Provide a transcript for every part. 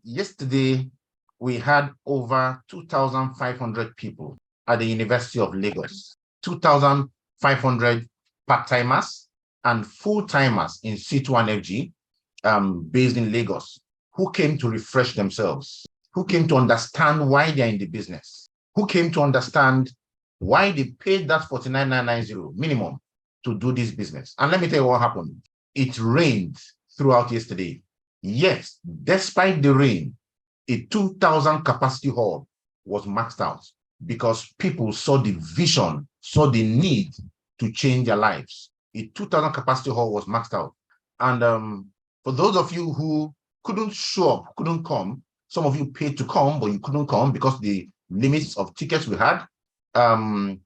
Yesterday, we had over 2,500 people at the University of Lagos, 2,500 part-timers and full-timers in C21FG based in Lagos, who came to refresh themselves, who came to understand why they're in the business, who came to understand why they paid that 49,990 minimum to do this business. And let me tell you what happened. It rained throughout yesterday. Yes, despite the rain, a 2,000 capacity hall was maxed out because people saw the vision, saw the need to change their lives. A 2,000 capacity hall was maxed out. And for those of you who couldn't show up, couldn't come, some of you paid to come, but you couldn't come because the limits of tickets we had. I'm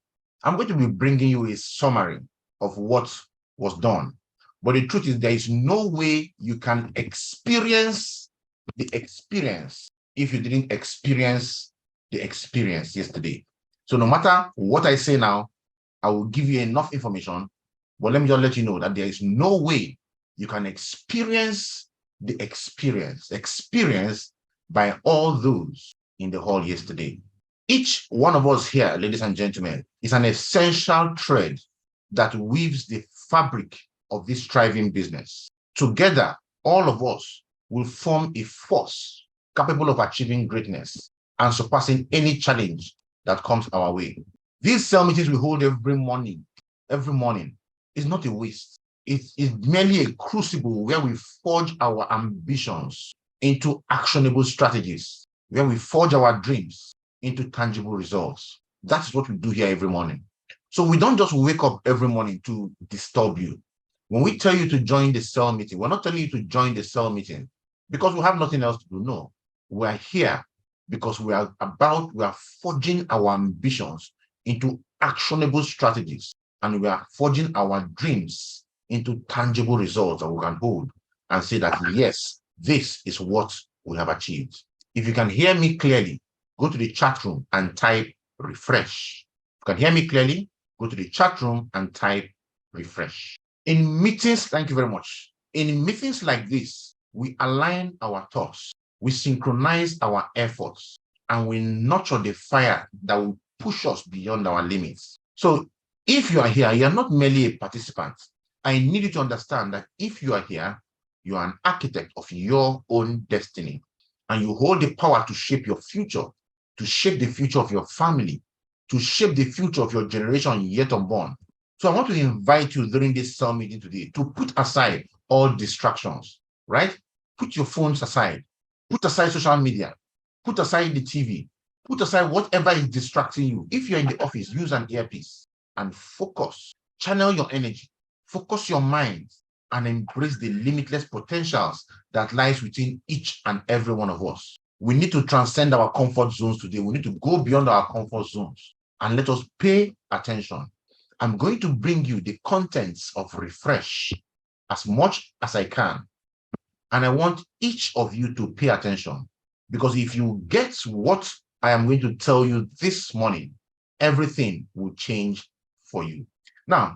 going to be bringing you a summary of what was done. But the truth is, there is no way you can experience the experience if you didn't experience the experience yesterday. So no matter what I say now, I will give you enough information, but let me just let you know that there is no way you can experience the experience by all those in the hall yesterday. Each one of us here, ladies and gentlemen, is an essential thread that weaves the fabric of this thriving business. Together, all of us will form a force capable of achieving greatness and surpassing any challenge that comes our way. These cell meetings we hold every morning, is not a waste. It is merely a crucible where we forge our ambitions into actionable strategies, where we forge our dreams into tangible results. That's what we do here every morning. So we don't just wake up every morning to disturb you. When we tell you to join the cell meeting, we're not telling you to join the cell meeting because we have nothing else to do. No, we're here because we are forging our ambitions into actionable strategies, and we are forging our dreams into tangible results that we can hold and say that, yes, this is what we have achieved. If you can hear me clearly, go to the chat room and type refresh. If you can hear me clearly, go to the chat room and type refresh. In meetings, thank you very much. In meetings like this, we align our thoughts, we synchronize our efforts, and we nurture the fire that will push us beyond our limits. So if you are here, you're not merely a participant. I need you to understand that if you are here, you are an architect of your own destiny, and you hold the power to shape your future, to shape the future of your family, to shape the future of your generation yet unborn. So I want to invite you during this cell meeting today to put aside all distractions, right? Put your phones aside, put aside social media, put aside the TV, put aside whatever is distracting you. If you're in the office, use an earpiece and focus, channel your energy, focus your mind, and embrace the limitless potentials that lies within each and every one of us. We need to transcend our comfort zones today. We need to go beyond our comfort zones and let us pay attention. I'm going to bring you the contents of Refresh as much as I can. And I want each of you to pay attention, because if you get what I am going to tell you this morning, everything will change for you. Now,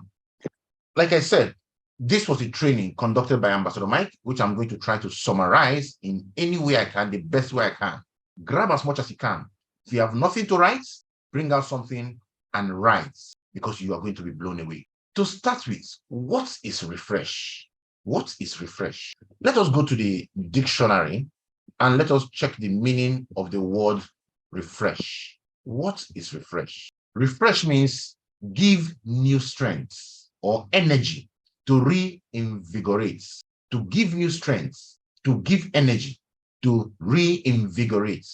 like I said, this was a training conducted by Ambassador Mike, which I'm going to try to summarize in any way I can, the best way I can. Grab as much as you can. If you have nothing to write, bring out something and write, because you are going to be blown away. To start with, what is refresh? What is refresh? Let us go to the dictionary and let us check the meaning of the word refresh. What is refresh? Refresh means give new strength or energy, to reinvigorate, to give new strength, to give energy, to reinvigorate.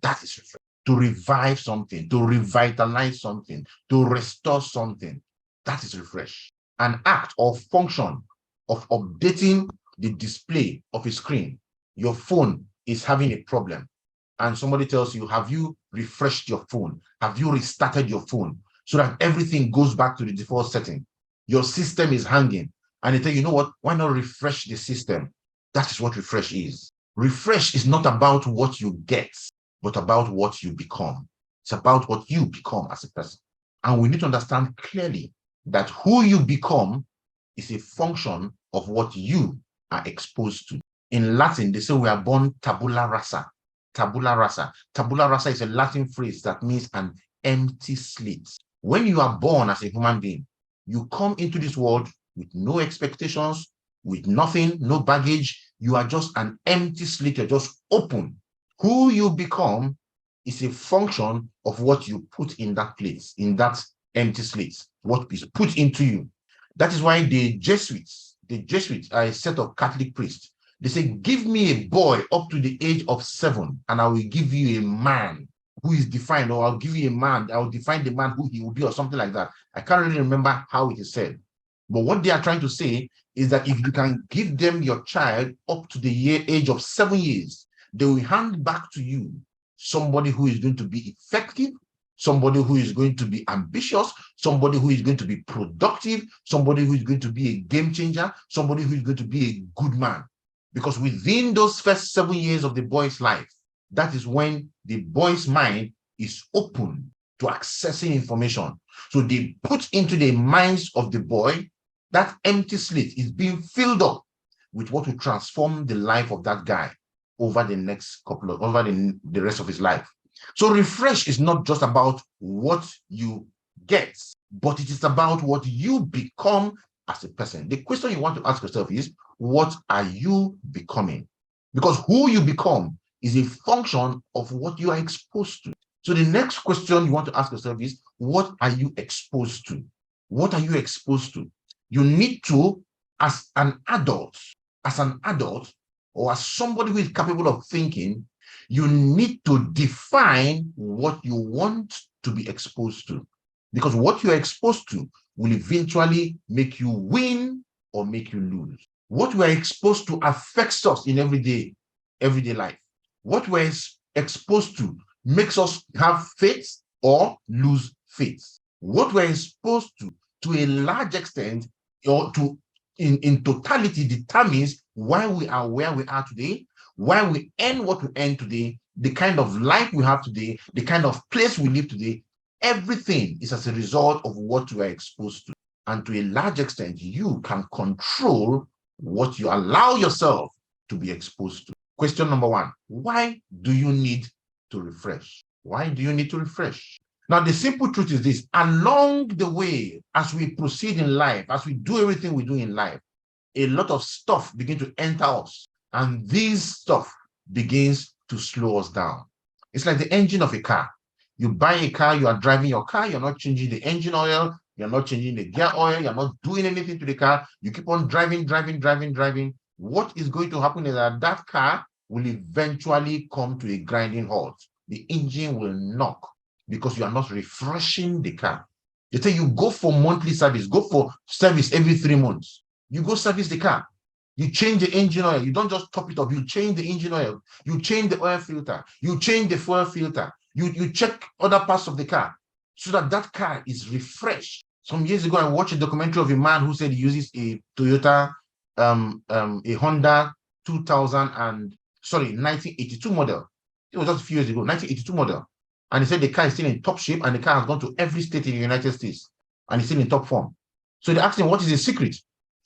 That is refresh. To revive something, to revitalize something, to restore something. That is refresh. An act or function of updating the display of a screen. Your phone is having a problem, and somebody tells you, have you refreshed your phone? Have you restarted your phone so that everything goes back to the default setting? Your system is hanging, and they tell you, you know what, why not refresh the system? That is what refresh is. Refresh is not about what you get, but about what you become. It's about what you become as a person. And we need to understand clearly that who you become is a function of what you are exposed to. In Latin, they say we are born tabula rasa. Tabula rasa. Tabula rasa is a Latin phrase that means an empty slate. When you are born as a human being, you come into this world with no expectations, with nothing, no baggage. You are just an empty slate. You're just open. Who you become is a function of what you put in that place, in that empty slate, what is put into you. That is why the Jesuits are a set of Catholic priests. They say, give me a boy up to the age of 7, and I will give you a man who is defined, or I'll give you a man, I'll define the man who he will be, or something like that. I can't really remember how it is said. But what they are trying to say is that if you can give them your child up to the age of 7 years, they will hand back to you somebody who is going to be effective, somebody who is going to be ambitious, somebody who is going to be productive, somebody who is going to be a game changer, somebody who is going to be a good man. Because within those first 7 years of the boy's life, that is when the boy's mind is open to accessing information. So they put into the minds of the boy that empty slate is being filled up with what will transform the life of that guy over the next over the rest of his life. So refresh is not just about what you get, but it is about what you become as a person. The question you want to ask yourself is, what are you becoming? Because who you become is a function of what you are exposed to. So the next question you want to ask yourself is, what are you exposed to? What are you exposed to? You need to, as an adult, or as somebody who is capable of thinking, you need to define what you want to be exposed to. Because what you're exposed to will eventually make you win or make you lose. What we're exposed to affects us in everyday life. What we're exposed to makes us have faith or lose faith. What we're exposed to a large extent, or in totality, determines why we are where we are today, why we earn what we earn today, the kind of life we have today, the kind of place we live today. Everything is as a result of what you are exposed to. And to a large extent, you can control what you allow yourself to be exposed to. Question number 1, why do you need to refresh? Why do you need to refresh? Now, the simple truth is this: along the way, as we proceed in life, as we do everything we do in life, a lot of stuff begins to enter us, and this stuff begins to slow us down. It's like the engine of a car. You buy a car, you are driving your car, you're not changing the engine oil, you're not changing the gear oil, you're not doing anything to the car. You keep on driving. What is going to happen is that car will eventually come to a grinding halt. The engine will knock because you are not refreshing the car. They say you go for monthly service, go for service every 3 months. You go service the car. You change the engine oil. You don't just top it up. You change the engine oil. You change the oil filter. You change the fuel filter. You check other parts of the car so that car is refreshed. Some years ago, I watched a documentary of a man who said he uses a Toyota, a Honda 1982 model. It was just a few years ago, 1982 model. And he said the car is still in top shape, and the car has gone to every state in the United States, and it's still in top form. So they asked him, what is the secret?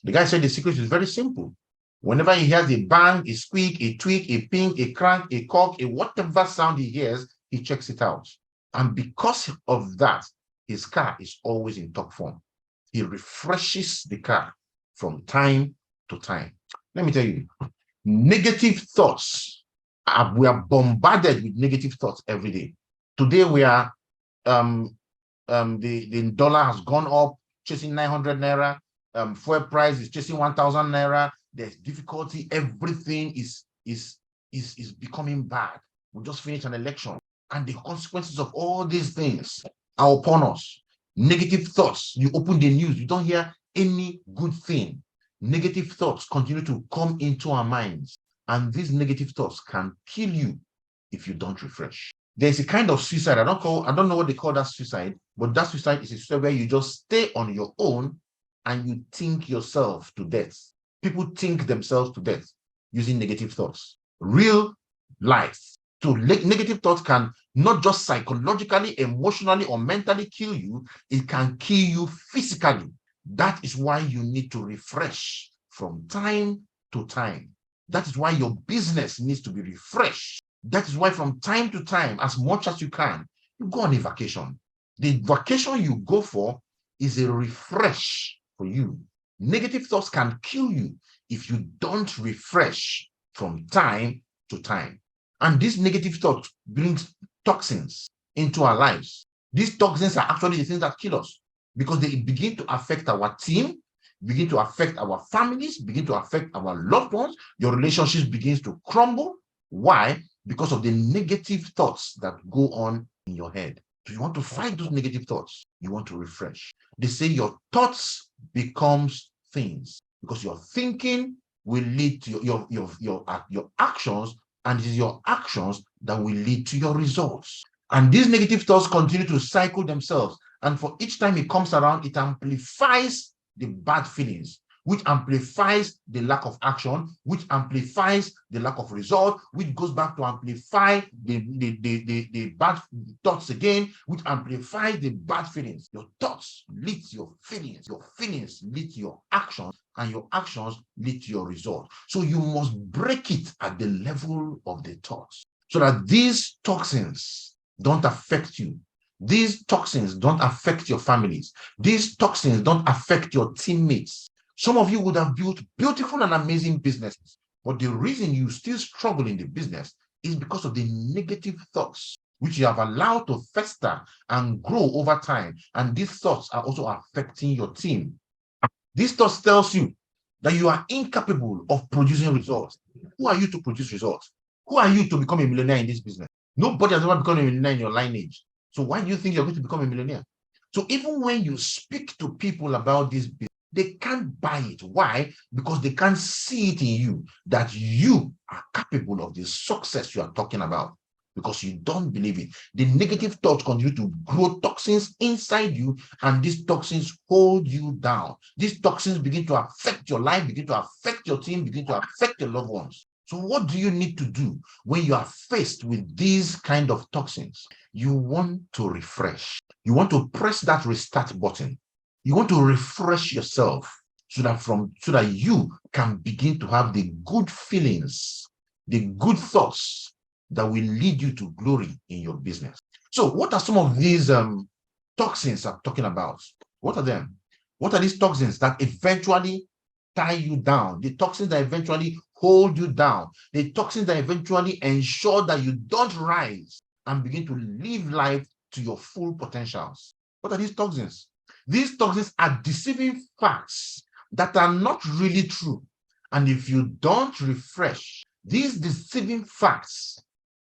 The guy said the secret is very simple. Whenever he hears a bang, a squeak, a tweak, a ping, a crank, a cork, a whatever sound he hears, he checks it out. And because of that, his car is always in top form. He refreshes the car from time to time. Let me tell you, negative thoughts, we are bombarded with negative thoughts every day. Today we are, the dollar has gone up, chasing 900 naira. Fuel price is chasing 1,000 naira. There's difficulty. Everything is becoming bad. We just finished an election, and the consequences of all these things are upon us. Negative thoughts. You open the news, you don't hear any good thing. Negative thoughts continue to come into our minds, and these negative thoughts can kill you if you don't refresh. There's a kind of suicide. I don't know what they call that suicide, but that suicide is a suicide where you just stay on your own and you think yourself to death. People think themselves to death using negative thoughts. Real life. So negative thoughts can not just psychologically, emotionally, or mentally kill you, it can kill you physically. That is why you need to refresh from time to time. That is why your business needs to be refreshed. That is why from time to time, as much as you can, you go on a vacation. The vacation you go for is a refresh for you. Negative thoughts can kill you if you don't refresh from time to time. And this negative thought brings toxins into our lives. These toxins are actually the things that kill us because they begin to affect our team, begin to affect our families, begin to affect our loved ones. Your relationships begins to crumble. Why? Because of the negative thoughts that go on in your head. So you want to fight those negative thoughts. You want to refresh. They say your thoughts becomes things because your thinking will lead to your actions, and it is your actions that will lead to your results. And these negative thoughts continue to cycle themselves. And for each time it comes around, it amplifies the bad feelings, which amplifies the lack of action, which amplifies the lack of result, which goes back to amplify the bad thoughts again, which amplify the bad feelings. Your thoughts lead to your feelings lead to your actions, and your actions lead to your result. So you must break it at the level of the thoughts so that these toxins don't affect you. These toxins don't affect your families. These toxins don't affect your teammates. Some of you would have built beautiful and amazing businesses, but the reason you still struggle in the business is because of the negative thoughts which you have allowed to fester and grow over time. And these thoughts are also affecting your team. These thoughts tells you that you are incapable of producing results. Who are you to produce results? Who are you to become a millionaire in this business? Nobody has ever become a millionaire in your lineage. So why do you think you're going to become a millionaire? So even when you speak to people about this business, they can't buy it. Why? Because they can't see it in you that you are capable of the success you are talking about, because you don't believe it. The negative thoughts continue to grow toxins inside you, and these toxins hold you down. These toxins begin to affect your life, begin to affect your team, begin to affect your loved ones. So what do you need to do when you are faced with these kind of toxins? You want to refresh. You want to press that restart button. You want to refresh yourself so that you can begin to have the good feelings, the good thoughts that will lead you to glory in your business. So what are some of these toxins I'm talking about? What are them? What are these toxins that eventually tie you down? The toxins that eventually hold you down, the toxins that eventually ensure that you don't rise and begin to live life to your full potentials. What are these toxins? These toxins are deceiving facts that are not really true. And if you don't refresh these deceiving facts,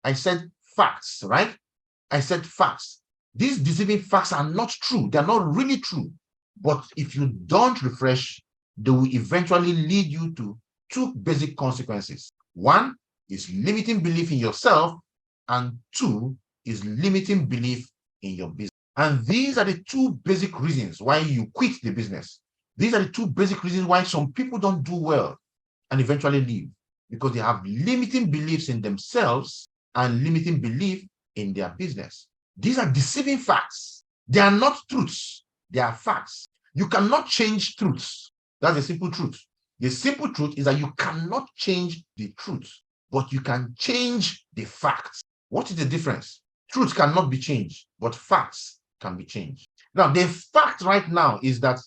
I said facts, right? I said facts. These deceiving facts are not true. They're not really true. But if you don't refresh, they will eventually lead you to two basic consequences. One is limiting belief in yourself, and two is limiting belief in your business. And these are the two basic reasons why you quit the business. These are the two basic reasons why some people don't do well and eventually leave, because they have limiting beliefs in themselves and limiting belief in their business. These are deceiving facts. They are not truths. They are facts. You cannot change truths. That's the simple truth. The simple truth is that you cannot change the truth, but you can change the facts. What is the difference? Truth cannot be changed, but facts can be changed. Now, the fact right now is that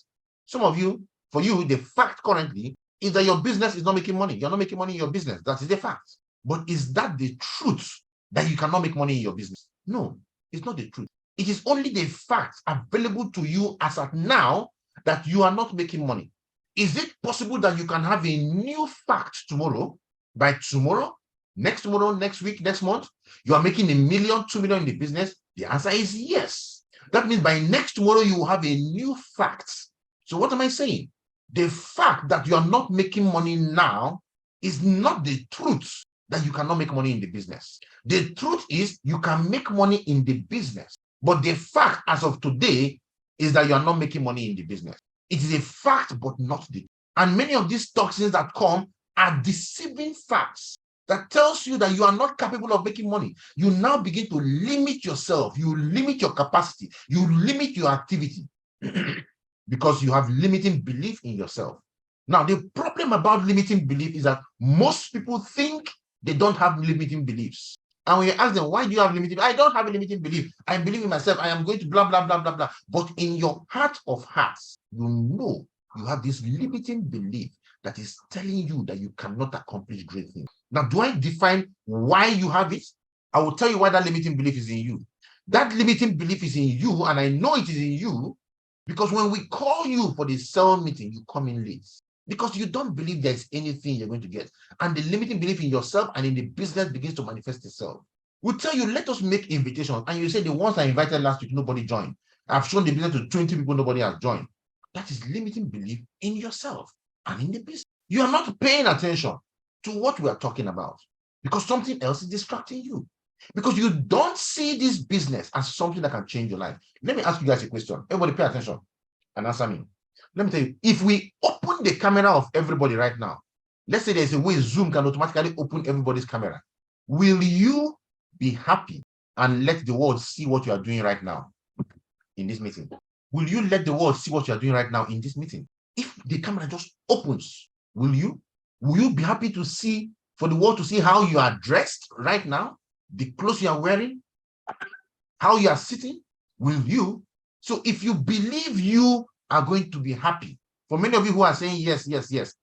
some of you, for you, the fact currently is that your business is not making money. You're not making money in your business. That is the fact. But is that the truth that you cannot make money in your business? No, it's not the truth. It is only the fact available to you as at now that you are not making money. Is it possible that you can have a new fact tomorrow? By tomorrow, next week, next month, you are making $1 million, $2 million in the business? The answer is yes. That means by next tomorrow, you will have a new fact. So what am I saying? The fact that you are not making money now is not the truth that you cannot make money in the business. The truth is you can make money in the business, but the fact as of today is that you are not making money in the business. It is a fact, but not the truth. And many of these toxins that come are deceiving facts that tells you that you are not capable of making money. You now begin to limit yourself. You limit your capacity. You limit your activity because you have limiting belief in yourself. Now, the problem about limiting belief is that most people think they don't have limiting beliefs. And when you ask them, why do you have limiting? I don't have a limiting belief. I believe in myself. I am going to blah, blah, blah, blah, blah. But in your heart of hearts, you know you have this limiting belief that is telling you that you cannot accomplish great things. Now, do I define why you have it? I will tell you why that limiting belief is in you. That limiting belief is in you, and I know it is in you because when we call you for the cell meeting, you come in late because you don't believe there's anything you're going to get. And the limiting belief in yourself and in the business begins to manifest itself. We'll tell you, let us make invitations. And you say, the ones I invited last week, nobody joined. I've shown the business to 20 people, nobody has joined. That is limiting belief in yourself and in the business. You are not paying attention to what we are talking about because something else is distracting you. Because you don't see this business as something that can change your life. Let me ask you guys a question. Everybody pay attention and answer me. Let me tell you, if we open the camera of everybody right now, let's say there's a way Zoom can automatically open everybody's camera. Will you be happy and let the world see what you are doing right now in this meeting? Will you let the world see what you are doing right now in this meeting? If the camera just opens, will you? Will you be happy to see, for the world to see how you are dressed right now? The clothes you are wearing, how you are sitting, will you? So if you believe you are going to be happy, for many of you who are saying yes, yes, yes,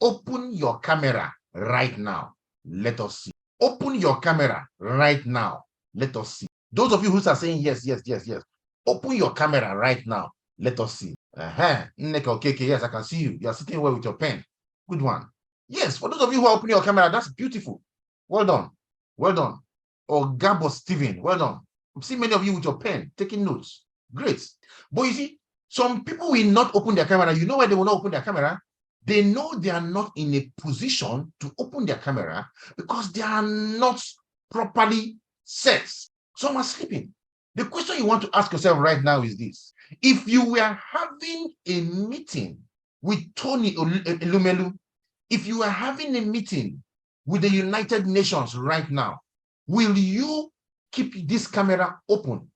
open your camera right now. Let us see. Open your camera right now. Let us see. Those of you who are saying yes, yes, yes, yes, open your camera right now. Let us see. Okay, yes, I can see you. You are sitting well with your pen. Good one. Yes, for those of you who are opening your camera, that's beautiful. Well done. Well done. Or Gabo Steven, well done. I see many of you with your pen taking notes. Great. But you see, some people will not open their camera. You know why they will not open their camera? They know they are not in a position to open their camera because they are not properly set. Some are sleeping. The question you want to ask yourself right now is this. If you were having a meeting with Tony Elumelu, if you are having a meeting with the United Nations right now, will you keep this camera open?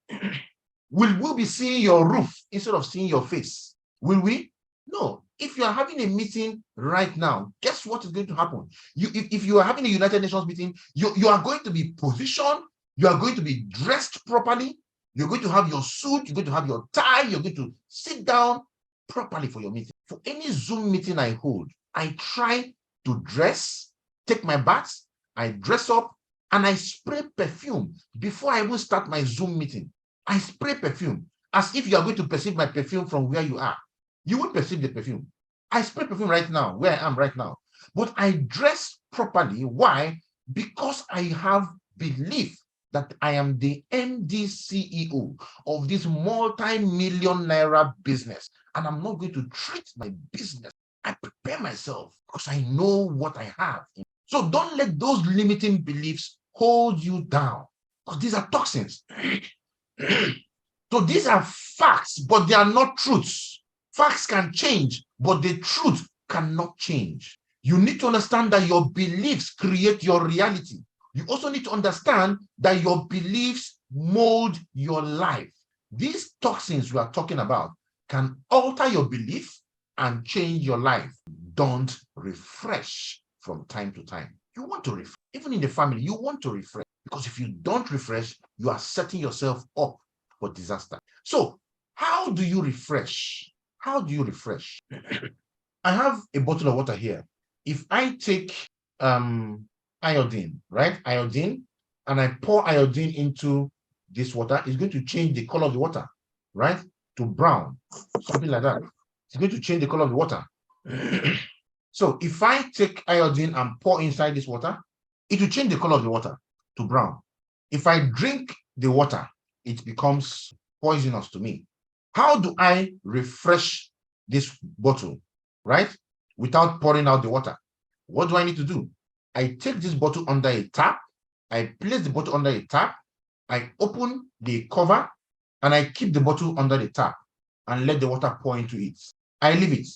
Will we be seeing your roof instead of seeing your face? Will we? No. If you are having a meeting right now, guess what is going to happen? If you are having a United Nations meeting, you are going to be positioned, you are going to be dressed properly, you're going to have your suit, you're going to have your tie, you're going to sit down properly for your meeting. For any Zoom meeting I hold, I try to dress, take my bath, I dress up, and I spray perfume before I even start my Zoom meeting. I spray perfume as if you are going to perceive my perfume from where you are. You won't perceive the perfume. I spray perfume right now, where I am right now. But I dress properly. Why? Because I have belief that I am the MD CEO of this multi-million naira business. And I'm not going to treat my business. I prepare myself because I know what I have. So don't let those limiting beliefs hold you down, because these are toxins. So these are facts, but they are not truths. Facts can change, but the truth cannot change. You need to understand that your beliefs create your reality. You also need to understand that your beliefs mold your life. These toxins we are talking about can alter your belief and change your life. Don't refresh from time to time. You want to refresh. Even in the family, you want to refresh. Because if you don't refresh, you are setting yourself up for disaster. So how do you refresh? How do you refresh? I have a bottle of water here. If I take iodine, right? Iodine, and I pour iodine into this water, it's going to change the color of the water, right? To brown, something like that. It's going to change the color of the water. So if I take iodine and pour inside this water, it will change the color of the water to brown. If I drink the water, it becomes poisonous to me. How do I refresh this bottle, right? Without pouring out the water? What do I need to do? I take this bottle under a tap. I place the bottle under a tap. I open the cover and I keep the bottle under the tap and let the water pour into it. I leave it.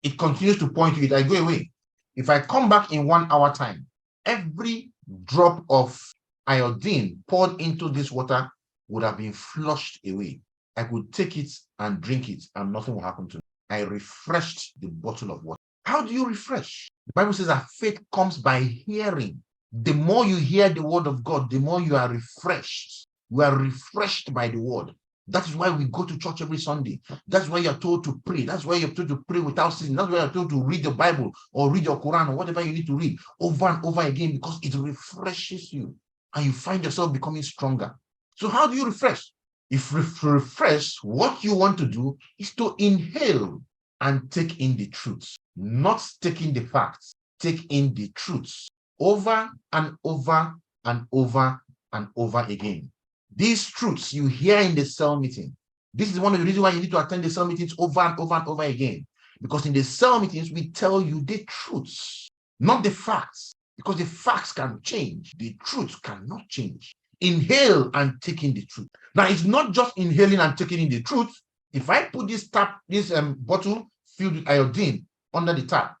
It continues to pour into it. I go away. If I come back in 1 hour time, every drop of iodine poured into this water would have been flushed away. I could take it and drink it and nothing will happen to me. I refreshed the bottle of water. How do you refresh? The Bible says that faith comes by hearing. The more you hear the word of God, the more you are refreshed. You are refreshed by the word. That is why we go to church every Sunday. That's why you're told to pray. That's why you're told to pray without ceasing. That's why you're told to read the Bible or read your Quran or whatever you need to read over and over again, because it refreshes you and you find yourself becoming stronger. So how do you refresh? If refresh, what you want to do is to inhale and take in the truths, not taking the facts. Take in the truths over and over and over and over again. These truths you hear in the cell meeting. This is one of the reasons why you need to attend the cell meetings over and over and over again. Because in the cell meetings, we tell you the truths, not the facts. Because the facts can change. The truth cannot change. Inhale and take in the truth. Now, it's not just inhaling and taking in the truth. If I put this bottle filled with iodine under the tap,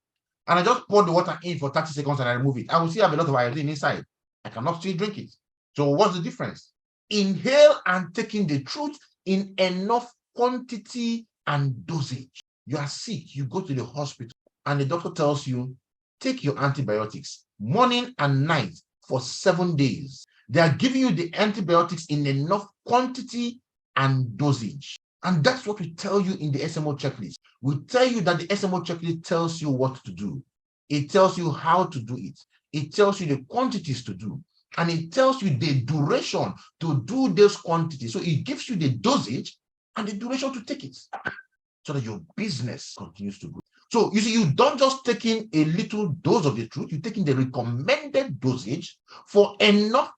and I just pour the water in for 30 seconds and I remove it, I will still have a lot of iodine inside. I cannot still drink it. So what's the difference? Inhale and take in the truth in enough quantity and dosage. You are sick, you go to the hospital, and the doctor tells you, take your antibiotics morning and night for 7 days. They are giving you the antibiotics in enough quantity and dosage. And that's what we tell you in the SMO checklist. We tell you that the SMO checklist tells you what to do. It tells you how to do it. It tells you the quantities to do. And it tells you the duration to do those quantities. So it gives you the dosage and the duration to take it so that your business continues to grow. So you see, you don't just take in a little dose of the truth, you take in the recommended dosage for enough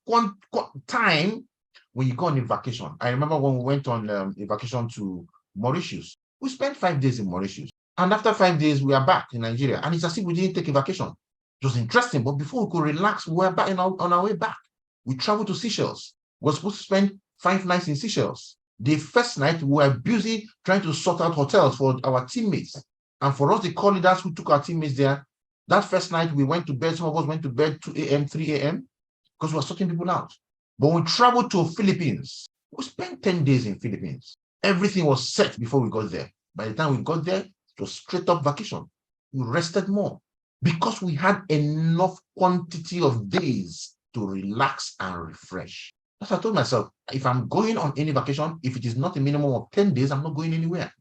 time when you go on a vacation. I remember when we went on a vacation to Mauritius, we spent 5 days in Mauritius. And after 5 days, we are back in Nigeria. And it's as if we didn't take a vacation. It was interesting, but before we could relax, we were back on our way back. We traveled to Seychelles. We were supposed to spend 5 nights in Seychelles. The first night, we were busy trying to sort out hotels for our teammates. And for us, the call leaders who took our teammates there, that first night, we went to bed. Some of us went to bed 2 a.m., 3 a.m., because we were sorting people out. But we traveled to Philippines. We spent 10 days in Philippines. Everything was set before we got there. By the time we got there, it was straight up vacation. We rested more because we had enough quantity of days to relax and refresh. As I told myself, if I'm going on any vacation, if it is not a minimum of 10 days, I'm not going anywhere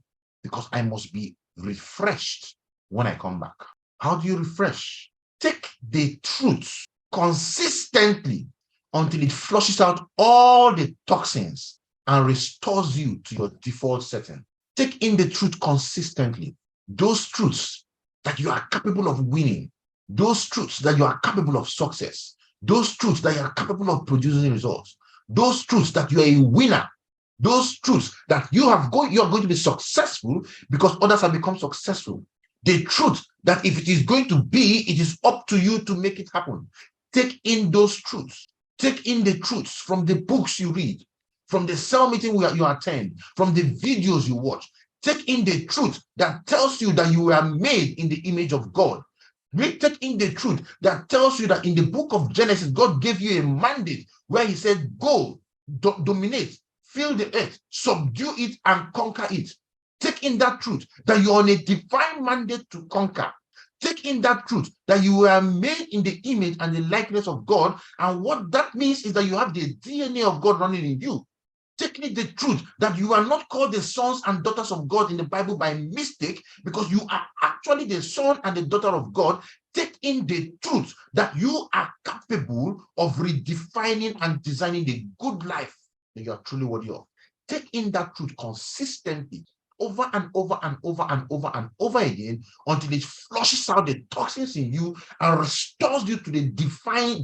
because I must be refreshed when I come back. How do you refresh? Take the truth consistently until it flushes out all the toxins and restores you to your default setting. Take in the truth consistently. Those truths that you are capable of winning, those truths that you are capable of success, those truths that you are capable of producing results, those truths that you are a winner, those truths that you are going to be successful because others have become successful. The truth that if it is going to be, it is up to you to make it happen. Take in those truths. Take in the truths from the books you read, from the cell meeting you attend, from the videos you watch. Take in the truth that tells you that you were made in the image of God. Take in the truth that tells you that in the book of Genesis, God gave you a mandate where he said, go, dominate, fill the earth, subdue it, and conquer it. Take in that truth that you're on a divine mandate to conquer. Take in that truth that you were made in the image and the likeness of God. And what that means is that you have the DNA of God running in you. Take in the truth that you are not called the sons and daughters of God in the Bible by mistake, because you are actually the son and the daughter of God. Take in the truth that you are capable of redefining and designing the good life that you are truly worthy of. Take in that truth consistently, over and over and over and over and over again, until it flushes out the toxins in you and restores you to the divine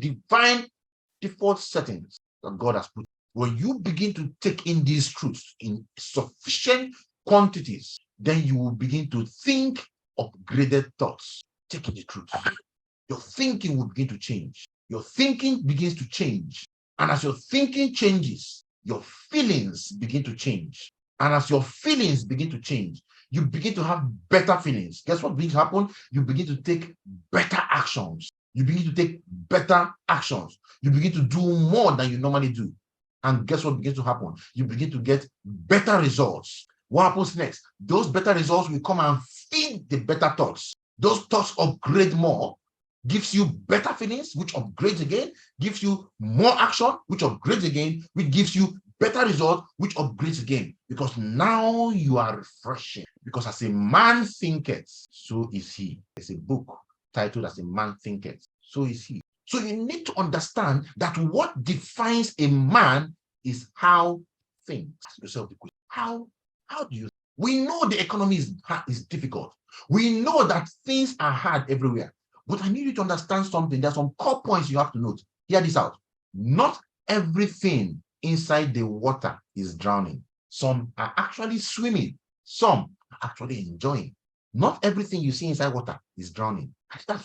default settings that God has put. When you begin to take in these truths in sufficient quantities, then you will begin to think upgraded thoughts. Take in the truth. Your thinking will begin to change. Your thinking begins to change. And as your thinking changes, your feelings begin to change. And as your feelings begin to change, you begin to have better feelings. Guess what begins to happen? You begin to take better actions. You begin to take better actions. You begin to do more than you normally do. And guess what begins to happen? You begin to get better results. What happens next? Those better results will come and feed the better thoughts. Those thoughts upgrade more, gives you better feelings, which upgrades again, gives you more action, which upgrades again, which gives you better result, which upgrades again. Because now you are refreshing. Because as a man thinketh, so is he. There's a book titled As a Man Thinketh, so is he. So you need to understand that what defines a man is how he thinks. Ask yourself the question, how do you? We know the economy is difficult. We know that things are hard everywhere. But I need you to understand something. There are some core points you have to note. Hear this out. Not everything inside the water is drowning. Some are actually swimming. Some are actually enjoying. Not everything you see inside water is drowning.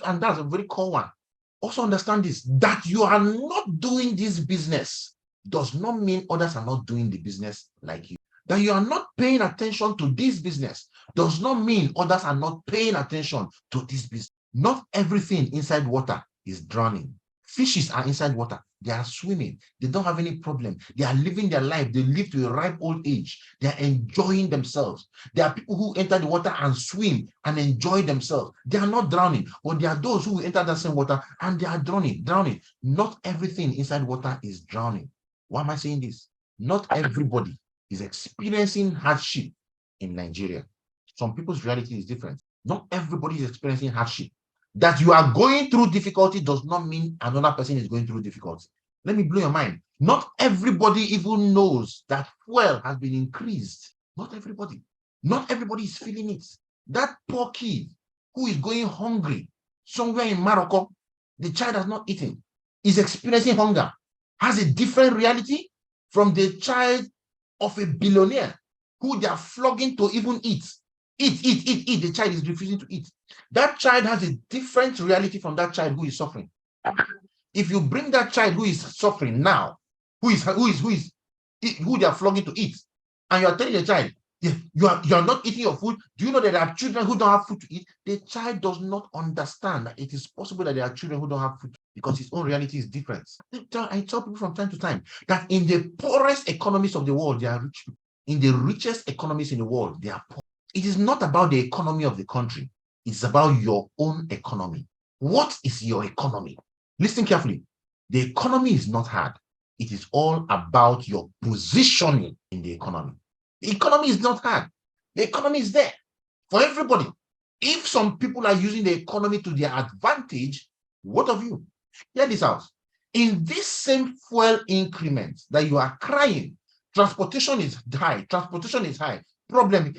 And that's a very core one. Also understand this, that you are not doing this business does not mean others are not doing the business like you. That you are not paying attention to this business does not mean others are not paying attention to this business. Not everything inside water is drowning. Fishes are inside water. They are swimming. They don't have any problem. They are living their life. They live to a ripe old age. They are enjoying themselves. There are people who enter the water and swim and enjoy themselves. They are not drowning. But there are those who enter the same water and they are drowning. Not everything inside water is drowning. Why am I saying this? Not everybody is experiencing hardship in Nigeria. Some people's reality is different. Not everybody is experiencing hardship. That you are going through difficulty does not mean another person is going through difficulty. Let me blow your mind. Not everybody even knows that fuel has been increased. Not everybody. Not everybody is feeling it. That poor kid who is going hungry somewhere in Morocco, the child has not eaten, is experiencing hunger, has a different reality from the child of a billionaire who they are flogging to even eat. Eat. The child is refusing to eat. That child has a different reality from that child who is suffering. If you bring that child who is suffering now, who they are flogging to eat, and you are telling the child, you are not eating your food. Do you know that there are children who don't have food to eat? The child does not understand that it is possible that there are children who don't have food because his own reality is different. I tell people from time to time that in the poorest economies of the world, they are rich people. In the richest economies in the world, they are poor. It is not about the economy of the country. It's about your own economy. What is your economy? Listen carefully. The economy is not hard. It is all about your positioning in the economy. The economy is not hard. The economy is there for everybody. If some people are using the economy to their advantage, what of you? Hear this out. In this same fuel increment that you are crying, transportation is high. Problem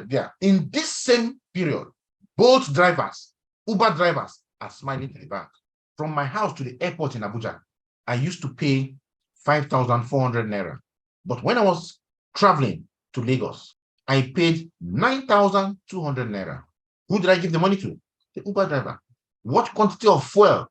there. In this same period, both drivers, Uber drivers, are smiling to the bank. From my house to the airport in Abuja, I used to pay 5,400 naira. But when I was traveling to Lagos, I paid 9,200 naira. Who did I give the money to? The Uber driver. What quantity of fuel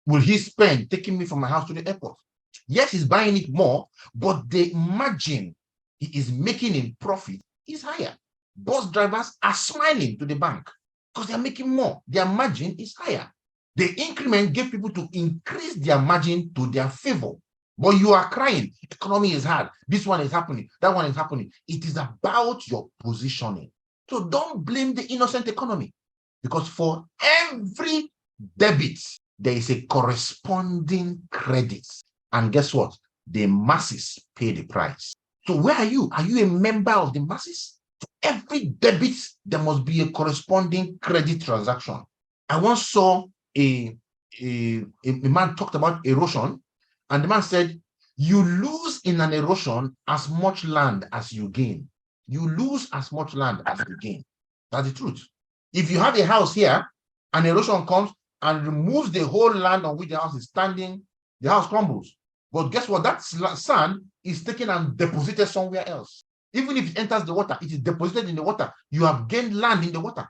will he spend taking me from my house to the airport? Yes, he's buying it more, but the margin he is making in profit is higher. Bus drivers are smiling to the bank because they're making more. Their margin is higher. The increment gave people to increase their margin to their favor. But you are crying, economy is hard. This one is happening, that one is happening. It is about your positioning. So don't blame the innocent economy, because for every debit, there is a corresponding credit. And guess what? The masses pay the price. So where are you? Are you a member of the masses? For every debit, there must be a corresponding credit transaction. I once saw a man talked about erosion, and the man said, you lose in an erosion as much land as you gain. You lose as much land as you gain. That's the truth. If you have a house here, and erosion comes and removes the whole land on which the house is standing, the house crumbles. But guess what? That sand is taken and deposited somewhere else. Even if it enters the water, it is deposited in the water. You have gained land in the water.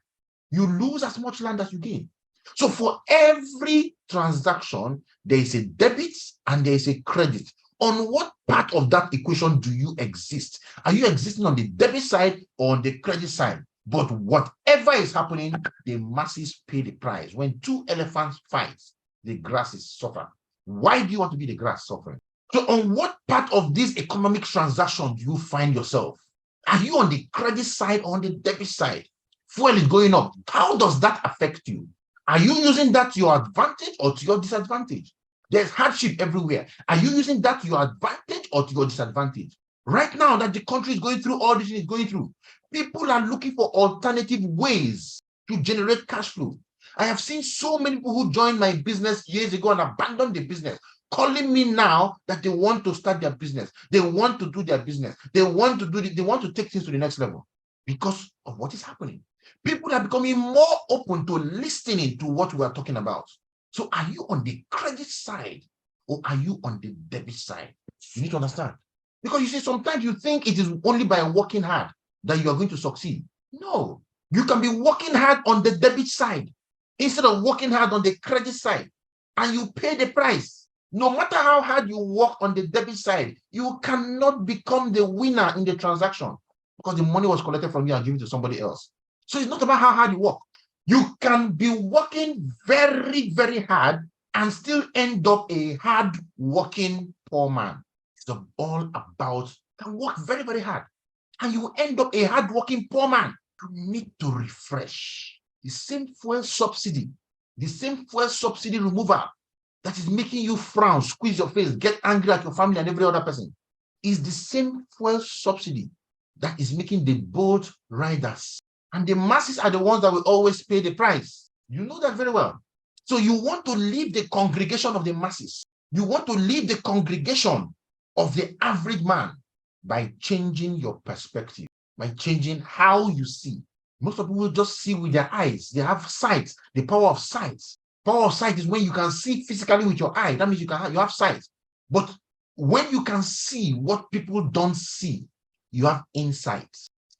You lose as much land as you gain. So for every transaction, there is a debit and there is a credit. On what part of that equation do you exist? Are you existing on the debit side or on the credit side? But whatever is happening, the masses pay the price. When two elephants fight, the grasses suffer. Why do you want to be the grass suffering? So on what part of this economic transaction do you find yourself? Are you on the credit side or on the debit side? Fuel is going up. How does that affect you? Are you using that to your advantage or to your disadvantage? There's hardship everywhere. Are you using that to your advantage or to your disadvantage? Right now that the country is going through all this is going through, people are looking for alternative ways to generate cash flow. I have seen so many people who joined my business years ago and abandoned the business, calling me now that they want to start their business. They want to do their business. They want to take things to the next level because of what is happening. People are becoming more open to listening to what we are talking about. So are you on the credit side or are you on the debit side? You need to understand. Because you see, sometimes you think it is only by working hard that you are going to succeed. No, you can be working hard on the debit side instead of working hard on the credit side, and you pay the price. No matter how hard you work on the debit side, you cannot become the winner in the transaction because the money was collected from you and given to somebody else. So it's not about how hard you work. You can be working very, very hard and still end up a hard-working poor man. It's all about can work very, very hard, and you end up a hard-working poor man. You need to refresh. The same fuel subsidy removal that is making you frown, squeeze your face, get angry at your family and every other person is the same fuel subsidy that is making the boat riders. And the masses are the ones that will always pay the price. You know that very well. So you want to leave the congregation of the masses. You want to leave the congregation of the average man by changing your perspective, by changing how you see. Most of people just see with their eyes. They have sight, the power of sight. Power of sight is when you can see physically with your eye. That means you have sight. But when you can see what people don't see, you have insight.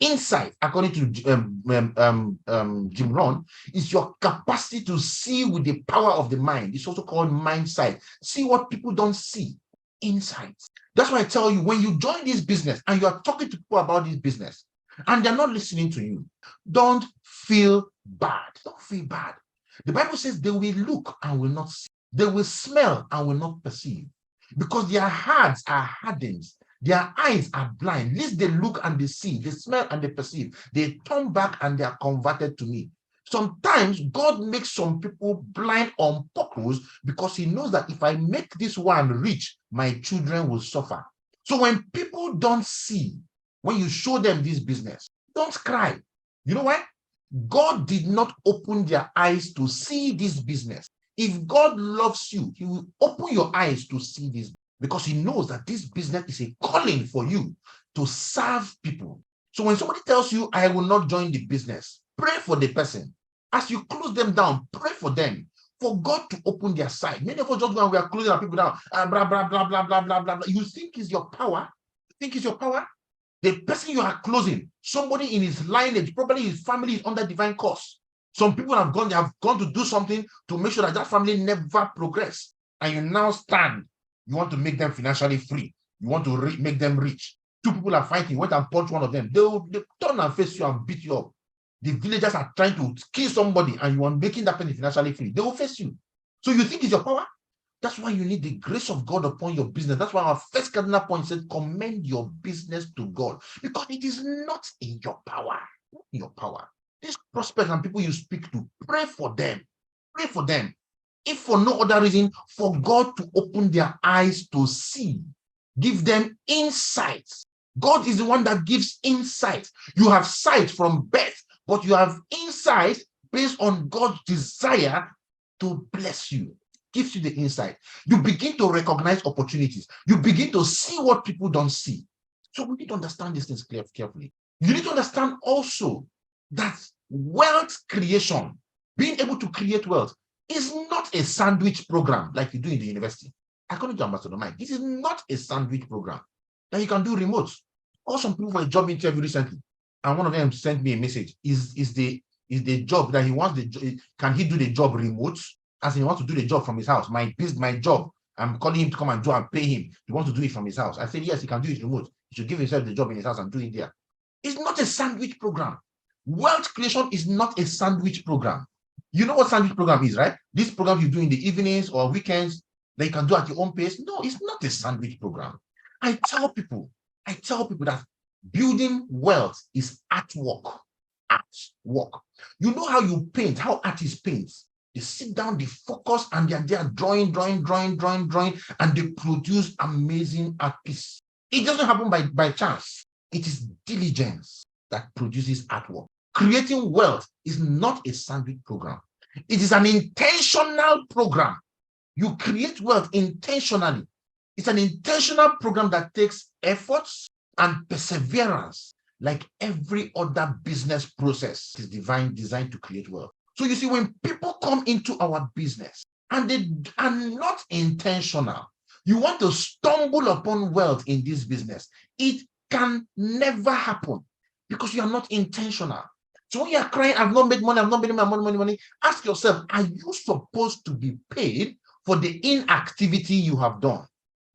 Insight, according to Jim Rohn, is your capacity to see with the power of the mind. It's also called mind sight. See what people don't see. Insight. That's why I tell you, when you join this business and you are talking to people about this business and they're not listening to you, don't feel bad. Don't feel bad. The Bible says they will look and will not see. They will smell and will not perceive because their hearts are hardened. Their eyes are blind. Lest they look and they see, they smell and they perceive. They turn back and they are converted to me. Sometimes God makes some people blind on purpose because he knows that if I make this one rich, my children will suffer. So when people don't see, when you show them this business, don't cry. You know why? God did not open their eyes to see this business. If God loves you, he will open your eyes to see this because he knows that this business is a calling for you to serve people. So when somebody tells you, I will not join the business, pray for the person. As you close them down, pray for them, for God to open their sight. Many of us just when we are closing our people down, blah, blah, blah, blah, blah, blah, blah. You think it's your power? You think it's your power? The person you are closing, somebody in his lineage, probably his family is under divine curse. Some people have gone to do something to make sure that family never progress. And you now stand. You want to make them financially free. You want to make them rich. Two people are fighting. You went and punch one of them. They turn and face you and beat you up. The villagers are trying to kill somebody and you are making that person financially free. They will face you. So you think it's your power? That's why you need the grace of God upon your business. That's why our first cardinal point said, commend your business to God. Because it is not in your power. Not in your power. These prospects and people you speak to, pray for them. Pray for them. If for no other reason, for God to open their eyes to see. Give them insights. God is the one that gives insight. You have sight from birth, but you have insight based on God's desire to bless you. Gives you the insight. You begin to recognize opportunities. You begin to see what people don't see. So we need to understand these things carefully. You need to understand also that wealth creation, being able to create wealth, is not a sandwich program like you do in the university. According to Ambassador Mike, this is not a sandwich program that you can do remote. Or some people for a job interview recently, and one of them sent me a message. Is the job that he wants can he do the job remote? As he wants to do the job from his house. My job, I'm calling him to come and do and pay him. He wants to do it from his house. I said, yes, he can do it remote. He should give himself the job in his house and do it there. It's not a sandwich program. Wealth creation is not a sandwich program. You know what sandwich program is, right? This program you do in the evenings or weekends that you can do at your own pace. No, it's not a sandwich program. I tell people that building wealth is artwork. art work. You know how you paint, how artists paint. They sit down, they focus, and they are drawing, and they produce amazing art pieces. It doesn't happen by chance. It is diligence that produces artwork. Creating wealth is not a sandwich program. It is an intentional program. You create wealth intentionally. It's an intentional program that takes efforts and perseverance, like every other business process is designed to create wealth. So you see, when people come into our business and they are not intentional, you want to stumble upon wealth in this business, it can never happen because you are not intentional. So when you are crying, I've not made money, I've not made money, ask yourself, are you supposed to be paid for the inactivity you have done?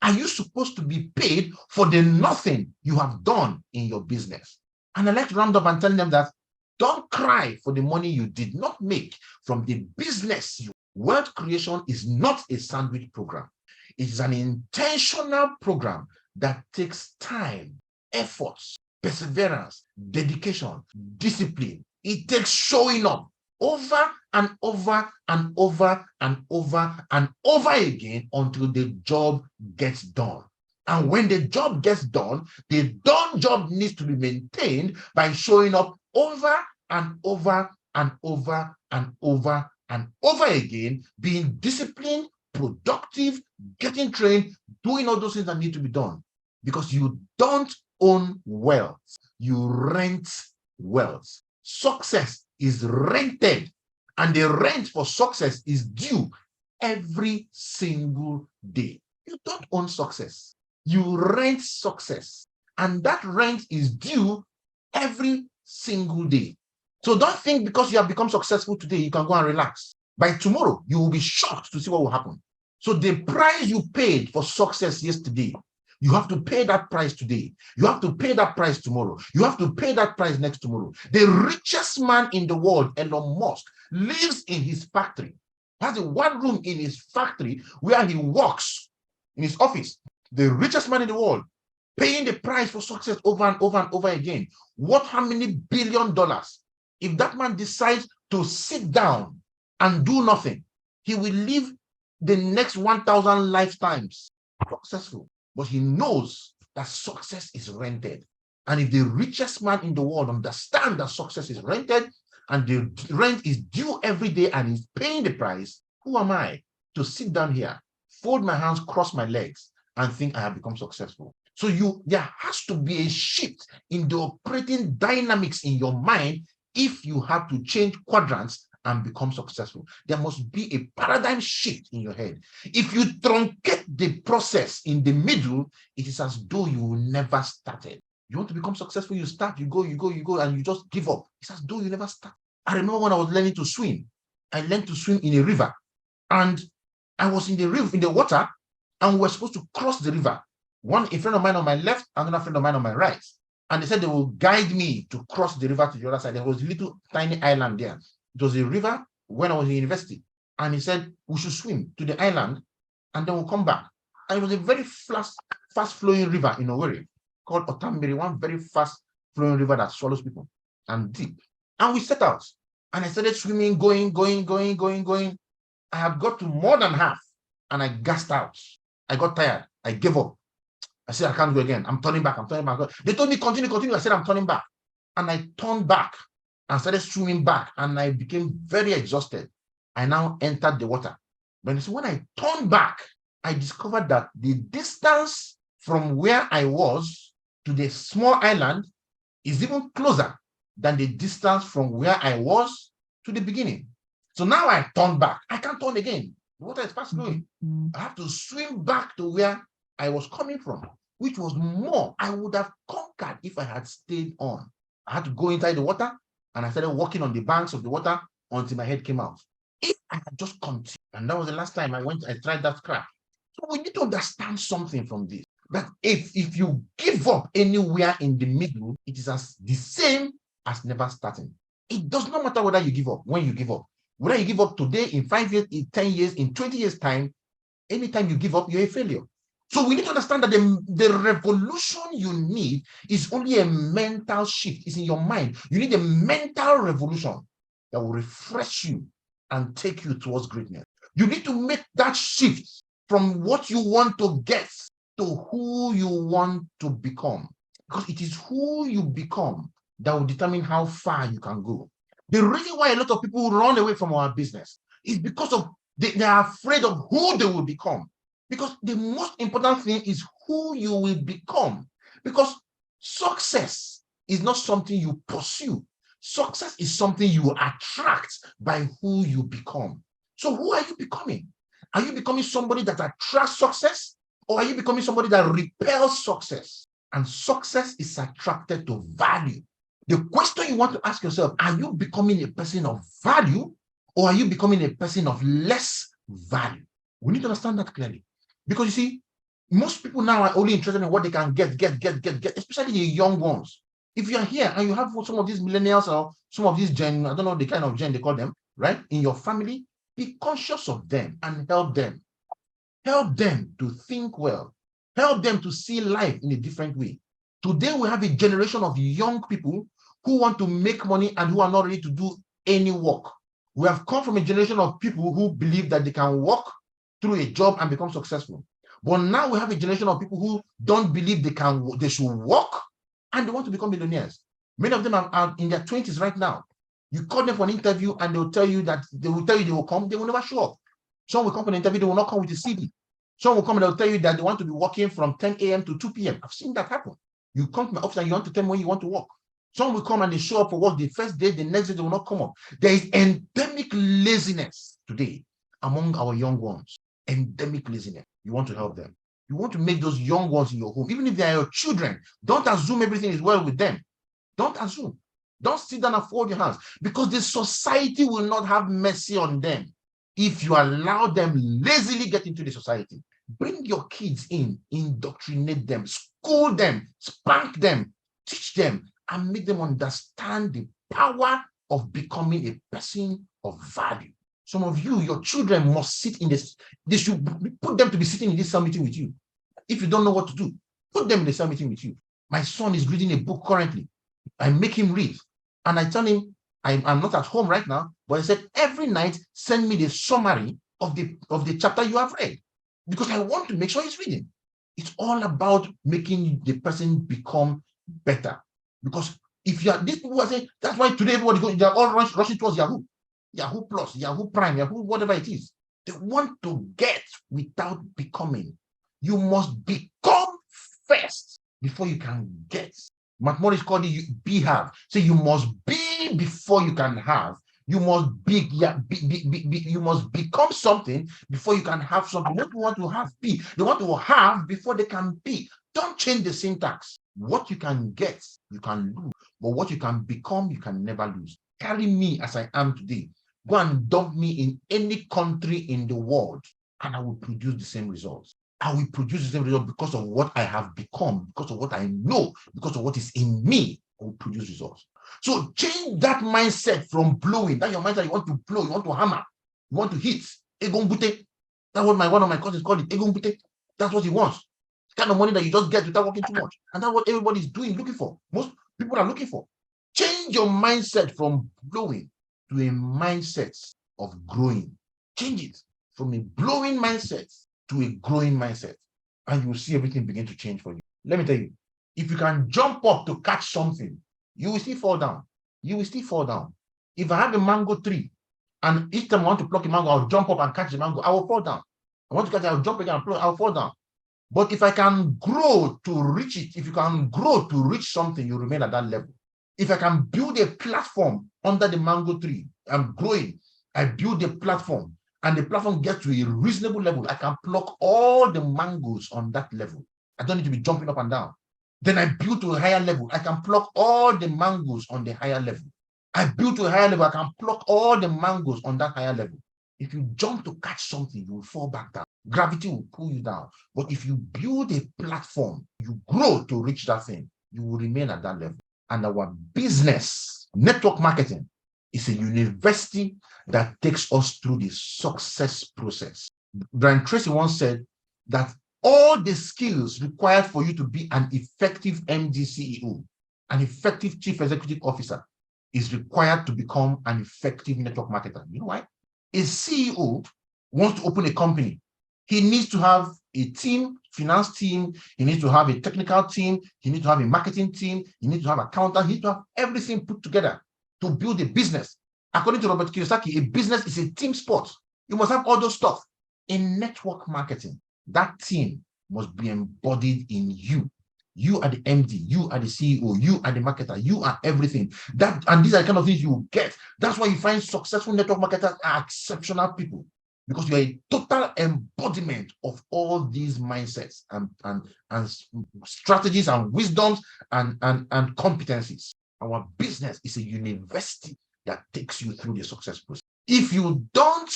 Are you supposed to be paid for the nothing you have done in your business? And I like to round up and tell them that don't cry for the money you did not make from the business. Wealth creation is not a sandwich program. It is an intentional program that takes time, efforts, perseverance, dedication, discipline. It takes showing up over and over and over and over and over again until the job gets done. And when the job gets done, the done job needs to be maintained by showing up over and over and over and over and over again, being disciplined, productive, getting trained, doing all those things that need to be done. Because you don't own wealth, you rent wealth. Success is rented, and the rent for success is due every single day. You don't own success, you rent success, and that rent is due every single day. So don't think because you have become successful today, you can go and relax. By tomorrow, you will be shocked to see what will happen. So the price you paid for success yesterday, you have to pay that price today. You have to pay that price tomorrow. You have to pay that price next tomorrow. The richest man in the world, Elon Musk, lives in his factory. Has a one room in his factory where he works in his office. The richest man in the world, paying the price for success over and over and over again. What, how many $billion? If that man decides to sit down and do nothing, he will live the next 1,000 lifetimes successful. But he knows that success is rented. And if the richest man in the world understands that success is rented and the rent is due every day and he's paying the price, who am I to sit down here, fold my hands, cross my legs, and think I have become successful? So there has to be a shift in the operating dynamics in your mind if you have to change quadrants and become successful. There must be a paradigm shift in your head. If you truncate the process in the middle, it is as though you never started. You want to become successful, you start, you go, and you just give up. It's as though you never start. I remember when I was learning to swim. I learned to swim in a river, and I was in the water, and we were supposed to cross the river. A friend of mine on my left, another friend of mine on my right. And they said they will guide me to cross the river to the other side. There was a little tiny island there. It was a river when I was in university. And he said, we should swim to the island and then we'll come back. And it was a very fast-flowing river in Owerri called Otambiri, one very fast-flowing river that swallows people and deep. And we set out. And I started swimming, going. I had got to more than half and I gassed out. I got tired. I gave up. I said, I can't go again. I'm turning back. They told me, continue. I said, I'm turning back. And I turned back and started swimming back. And I became very exhausted. I now entered the water. But when I turned back, I discovered that the distance from where I was to the small island is even closer than the distance from where I was to the beginning. So now I turned back. I can't turn again. The water is fast flowing. I have to swim back to where I was coming from, which was more I would have conquered if I had stayed on. I had to go inside the water and I started walking on the banks of the water until my head came out. If I had just continued, and that was the last time I tried that crap. So we need to understand something from this, that if you give up anywhere in the middle, it is as the same as never starting. It does not matter whether you give up, when you give up. Whether you give up today, in 5 years, in 10 years, in 20 years' time, anytime you give up, you're a failure. So we need to understand that the revolution you need is only a mental shift. It's in your mind. You need a mental revolution that will refresh you and take you towards greatness. You need to make that shift from what you want to get to who you want to become. Because it is who you become that will determine how far you can go. The reason why a lot of people run away from our business is because of they are afraid of who they will become. Because the most important thing is who you will become. Because success is not something you pursue. Success is something you attract by who you become. So who are you becoming? Are you becoming somebody that attracts success? Or are you becoming somebody that repels success? And success is attracted to value. The question you want to ask yourself, are you becoming a person of value, or are you becoming a person of less value? We need to understand that clearly. Because you see, most people now are only interested in what they can get, especially the young ones. If you are here and you have some of these millennials or some of these gen, I don't know the kind of gen they call them, right? In your family, be conscious of them and help them. Help them to think well. Help them to see life in a different way. Today, we have a generation of young people who want to make money and who are not ready to do any work. We have come from a generation of people who believe that they can walk through a job and become successful. But now we have a generation of people who don't believe they should work and they want to become millionaires. Many of them are in their 20s right now. You call them for an interview and they will tell you they will come, they will never show up. Some will come for an interview, they will not come with a CV. Some will come and they'll tell you that they want to be working from 10 a.m. to 2 p.m. I've seen that happen. You come to my office and you want to tell me when you want to work. Some will come and they show up for work the first day, the next day they will not come up. There is endemic laziness today among our young ones. Endemic laziness. You want to help them. You want to make those young ones in your home, even if they are your children, don't assume everything is well with them. Don't assume. Don't sit down and fold your hands, because the society will not have mercy on them if you allow them lazily get into the society. Bring your kids in, indoctrinate them, school them, spank them, teach them, and make them understand the power of becoming a person of value. Some of you, your children must sit in this. They should put them to be sitting in this cell meeting with you. If you don't know what to do, put them in the cell meeting with you. My son is reading a book currently. I make him read. And I tell him, I'm not at home right now, but I said, every night, send me the summary of the chapter you have read, because I want to make sure he's reading. It's all about making the person become better. Because if you are, these people are saying, that's why today everybody goes, they're all rushing towards Yahoo, Yahoo Plus, Yahoo Prime, Yahoo, whatever it is. They want to get without becoming. You must become first before you can get. Matt Morris called it be have. So you must be before you can have. You must you must become something before you can have something. What you want to have be. They want to have before they can be. Don't change the syntax. What you can get, you can lose. But what you can become, you can never lose. Carry me as I am today. Go and dump me in any country in the world, and I will produce the same results. I will produce the same result because of what I have become, because of what I know, because of what is in me. I will produce results. So change that mindset from blowing. That's your mindset. You want to blow, you want to hammer, you want to hit. Egon Bute. That's what one of my cousins called it. Egon Bute. That's what he wants. The kind of money that you just get without working too much. And that's what everybody's doing, looking for. Most people are looking for. Change your mindset from blowing to a mindset of growing. Change it from a blowing mindset to a growing mindset, and you will see everything begin to change for you. Let me tell you, if you can jump up to catch something, you will still fall down. You will still fall down. If I have a mango tree, and each time I want to pluck a mango, I'll jump up and catch the mango, I will fall down. I want to catch it, I'll jump again and pluck, I'll fall down. But if I can grow to reach it, if you can grow to reach something, you remain at that level. If I can build a platform under the mango tree, I'm growing, I build a platform, and the platform gets to a reasonable level, I can pluck all the mangoes on that level. I don't need to be jumping up and down. Then I build to a higher level. I can pluck all the mangoes on the higher level. I build to a higher level. I can pluck all the mangoes on that higher level. If you jump to catch something, you will fall back down. Gravity will pull you down. But if you build a platform, you grow to reach that thing, you will remain at that level. And our business, network marketing, is a university that takes us through the success process. Brian Tracy once said that All the skills required for you to be an effective MD CEO, an effective chief executive officer, is required to become an effective network marketer. You know why? A CEO wants to open a company. He needs to have a team, finance team. He needs to have a technical team. He needs to have a marketing team. He needs to have accountant. He needs to have everything put together to build a business. According to Robert Kiyosaki, a business is a team sport. You must have all those stuff. In network marketing, that team must be embodied in you. You are the MD, you are the CEO, you are the marketer, you are everything. And these are the kind of things you get. That's why you find successful network marketers are exceptional people, because you're a total embodiment of all these mindsets and strategies and wisdoms and competencies. Our business is a university that takes you through the success process. If you don't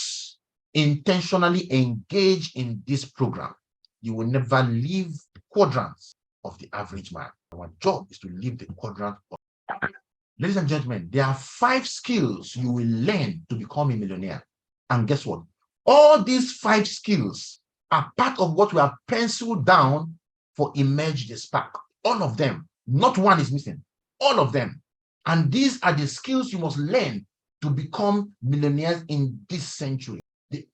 intentionally engage in this program, you will never leave quadrants of the average man. Our job is to leave the quadrant of. Ladies and gentlemen, there are 5 skills you will learn to become a millionaire. And guess what? All these 5 skills are part of what we have penciled down for Emerge the Spark. All of them. Not one is missing. All of them. And these are the skills you must learn to become millionaires in this century. The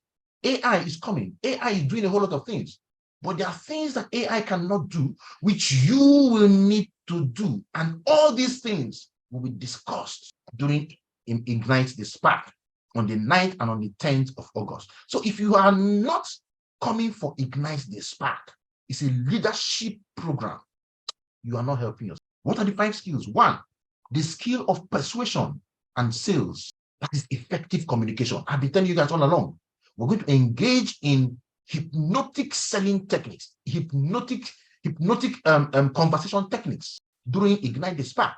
AI is coming. AI is doing a whole lot of things. But there are things that AI cannot do, which you will need to do. And all these things will be discussed during Ignite the Spark on the 9th and on the 10th of August. So if you are not coming for Ignite the Spark, it's a leadership program, you are not helping yourself. What are the 5 skills? 1, the skill of persuasion and sales. That is effective communication. I've been telling you guys all along. We're going to engage in hypnotic selling techniques, hypnotic conversation techniques during Ignite the Spark.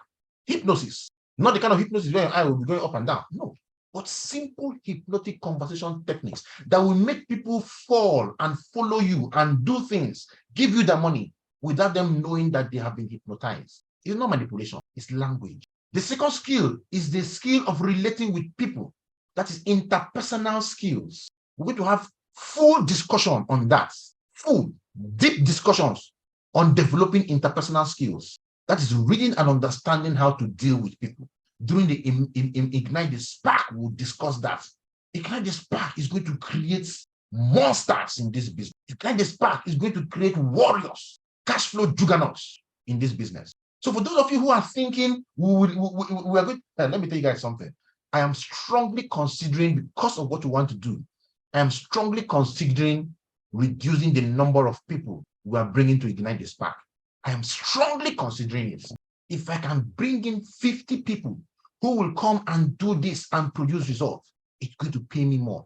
Hypnosis, not the kind of hypnosis where your eye will be going up and down. No, but simple hypnotic conversation techniques that will make people fall and follow you and do things, give you the money without them knowing that they have been hypnotized. It's not manipulation, it's language. The second skill is the skill of relating with people. That is interpersonal skills. We're going to have full discussion on that, full, deep discussions on developing interpersonal skills. That is reading and understanding how to deal with people. During the Ignite the Spark, we'll discuss that. Ignite the Spark is going to create monsters in this business. Ignite the Spark is going to create warriors, cash flow juggernauts in this business. So for those of you who are thinking, we are going, let me tell you guys something. I am strongly considering, because of what you want to do, I am strongly considering reducing the number of people we are bringing to Ignite the Spark. I am strongly considering it. If I can bring in 50 people who will come and do this and produce results, it's going to pay me more.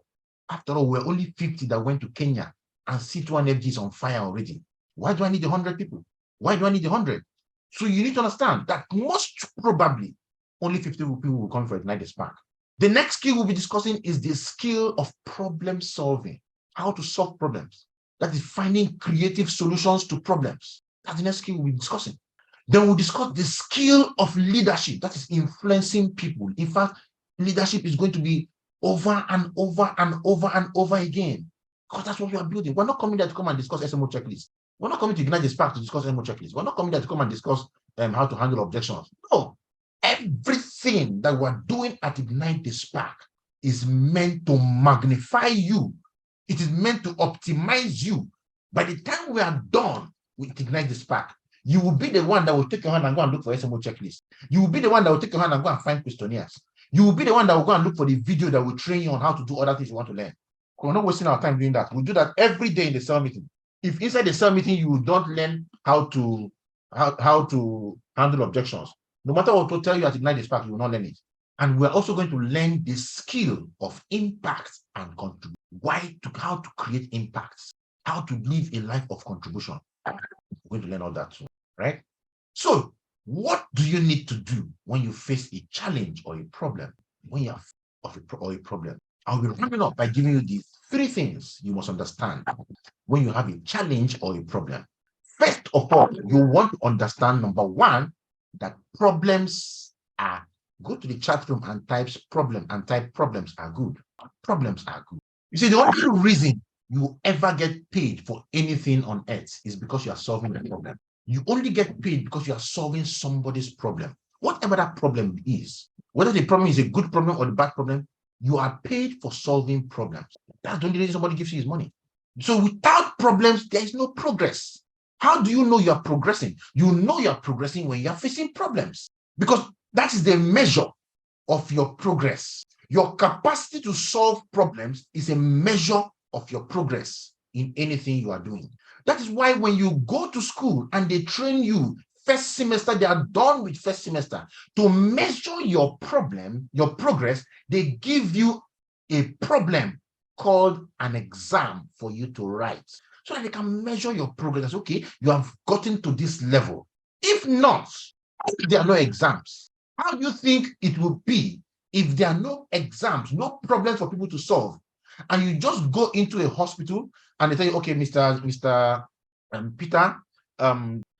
After all, we're only 50 that went to Kenya and C2FG is on fire already. Why do I need 100 people? Why do I need 100? So you need to understand that most probably only 50 people will come for Ignite the Spark. The next skill we'll be discussing is the skill of problem solving, how to solve problems. That is finding creative solutions to problems. That's the next skill we'll be discussing. Then we'll discuss the skill of leadership, that is influencing people. In fact, leadership is going to be over and over and over and over again, because that's what we are building. We're not coming there to come and discuss SMO checklists. We're not coming to Ignite the Spark to discuss SMO checklists. We're not coming there to come and discuss how to handle objections. No. Everything that we're doing at Ignite the Spark is meant to magnify you. It is meant to optimize you. By the time we are done with Ignite the Spark, you will be the one that will take your hand and go and look for SMO checklist. You will be the one that will take your hand and go and find questionnaires. You will be the one that will go and look for the video that will train you on how to do other things you want to learn. We're not wasting our time doing that. We'll do that every day in the cell meeting. If inside the cell meeting you don't learn how to handle objections, no matter what to tell you at Ignite the Spark, you will not learn it. And we're also going to learn the skill of impact and contribution. How to create impacts, how to live a life of contribution. We're going to learn all that too, right? So what do you need to do when you face a challenge or a problem? When you have a problem, I'll be rounding up by giving you these 3 things you must understand when you have a challenge or a problem. First of all, you want to understand, number 1, that problems are, go to the chat room and type problem and type problems are good. Problems are good. You see, the only reason you ever get paid for anything on earth is because you are solving the problem. You only get paid because you are solving somebody's problem. Whatever that problem is, whether the problem is a good problem or a bad problem, you are paid for solving problems. That's the only reason somebody gives you his money. So without problems, there is no progress. How do you know you are progressing? You know you are progressing when you are facing problems, because that is the measure of your progress. Your capacity to solve problems is a measure of your progress in anything you are doing. That is why when you go to school and they train you first semester, they are done with first semester. To measure your problem, your progress, they give you a problem called an exam for you to write, so that they can measure your progress. Okay, you have gotten to this level. If not, if there are no exams, how do you think it will be if there are no exams, no problems for people to solve, and you just go into a hospital and they tell you, okay, Mr. Peter,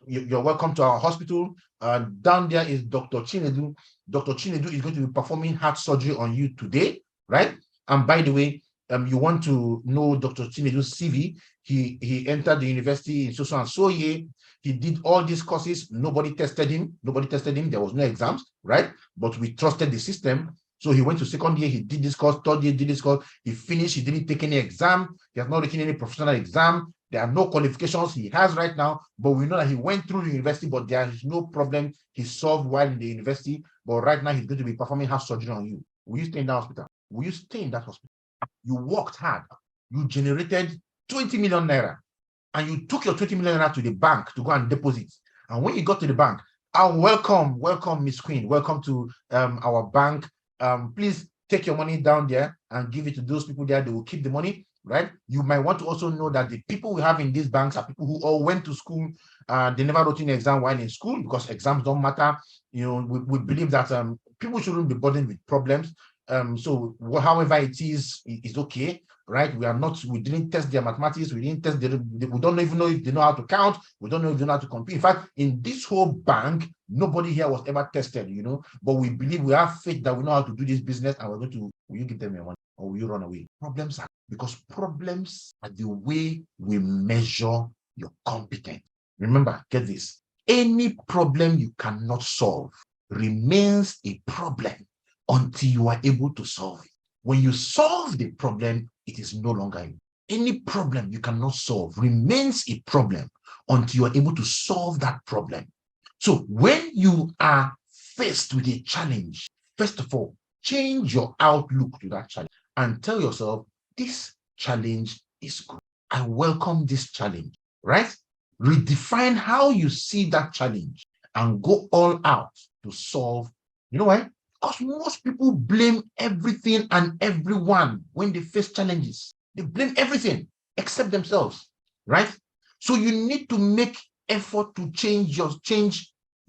you're welcome to our hospital. Down there is Dr. Chinedu. Dr. Chinedu is going to be performing heart surgery on you today, right? And by the way, you want to know Dr. Chinedu's CV. He entered the university in so and so year. He did all these courses. Nobody tested him. There was no exams, right? But we trusted the system. So he went to second year, he did this course, third year, did this course, he finished, he didn't take any exam, he has not written any professional exam, there are no qualifications he has right now, but we know that he went through the university, but there is no problem he solved while in the university, but right now he's going to be performing heart surgery on you. Will you stay in that hospital? Will you stay in that hospital? You worked hard, you generated 20 million naira, and you took your 20 million naira to the bank to go and deposit. And when you got to the bank, welcome, Miss Queen, welcome to our bank. Please take your money down there and give it to those people there. They will keep the money, right? You might want to also know that the people we have in these banks are people who all went to school. They never wrote an exam while in school, because exams don't matter. You know, we believe that people shouldn't be burdened with problems. So however it is okay, right? We didn't test their mathematics, we didn't test we don't even know if they know how to count, we don't know if they know how to compute. In fact, in this whole bank, nobody here was ever tested, you know, but we believe, we have faith that we know how to do this business, and we're going to, will you give them your money or will you run away? Problems are the way we measure your competence. Remember, get this, any problem you cannot solve remains a problem until you are able to solve it. When you solve the problem, it is no longer any problem you cannot solve remains a problem until you are able to solve that problem. So when you are faced with a challenge, first of all, change your outlook to that challenge and tell yourself, this challenge is good. I welcome this challenge, right? Redefine how you see that challenge and go all out to solve. You know why? Because most people blame everything and everyone when they face challenges. They blame everything except themselves, right? So you need to make effort to change your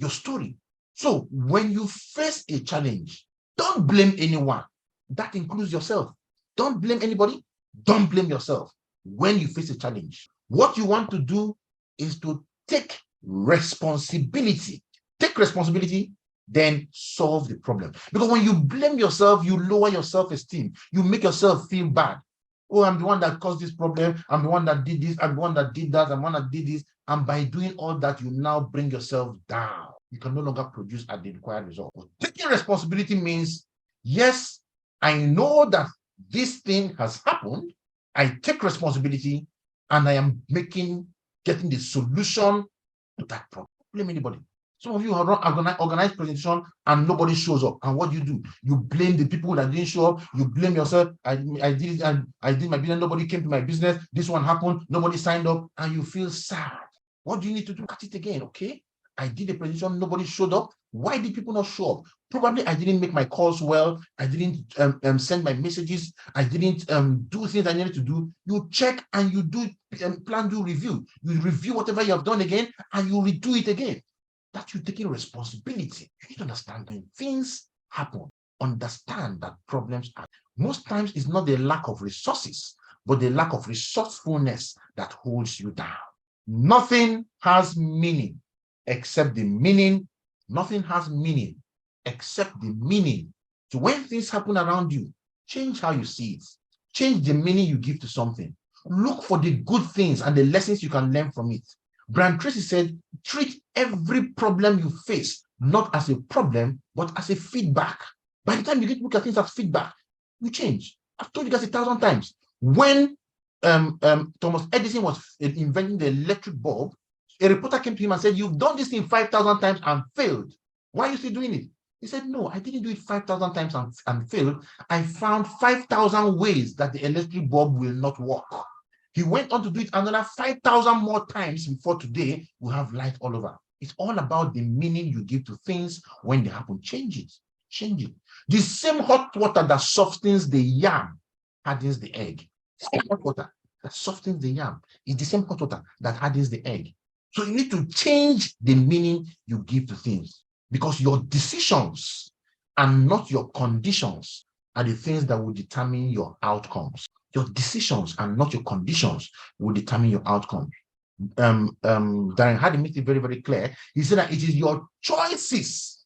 story. So when you face a challenge, don't blame anyone. That includes yourself. Don't blame anybody. Don't blame yourself. When you face a challenge, what you want to do is to take responsibility. Take responsibility, then solve the problem. Because when you blame yourself, you lower your self-esteem. You make yourself feel bad. Oh, I'm the one that caused this problem. I'm the one that did this. I'm the one that did that. I'm the one that did this. And by doing all that, you now bring yourself down. You can no longer produce at the required result. But taking responsibility means, yes, I know that this thing has happened. I take responsibility and I am getting the solution to that problem. Don't blame anybody. Some of you have organized presentation and nobody shows up. And what do? You blame the people that didn't show up. You blame yourself. I did it and I did my business. Nobody came to my business. This one happened. Nobody signed up. And you feel sad. What do you need to do? At it again, okay? I did a presentation. Nobody showed up. Why did people not show up? Probably I didn't make my calls well. I didn't send my messages. I didn't do things I needed to do. You check and you do plan, do review. You review whatever you have done again and you redo it again. That you're taking responsibility. You need to understand when things happen, understand that problems are. Most times it's not the lack of resources, but the lack of resourcefulness that holds you down. Nothing has meaning except the meaning. Nothing has meaning except the meaning. So when things happen around you, change how you see it. Change the meaning you give to something. Look for the good things and the lessons you can learn from it. Brian Tracy said, treat every problem you face not as a problem, but as a feedback. By the time you get to look at things as feedback, you change. I've told you guys 1,000 times. When Thomas Edison was inventing the electric bulb, a reporter came to him and said, you've done this thing 5,000 times and failed. Why are you still doing it? He said, no, I didn't do it 5,000 times and failed. I found 5,000 ways that the electric bulb will not work. He went on to do it another 5,000 more times before today we have light all over. It's all about the meaning you give to things when they happen. Change it. Change it. The same hot water that softens the yam hardens the egg. Same hot water that softens the yam is the same hot water that hardens the egg. So you need to change the meaning you give to things, because your decisions and not your conditions are the things that will determine your outcomes. Your decisions and not your conditions will determine your outcomes. Darren Hardy made it very, very clear. He said that it is your choices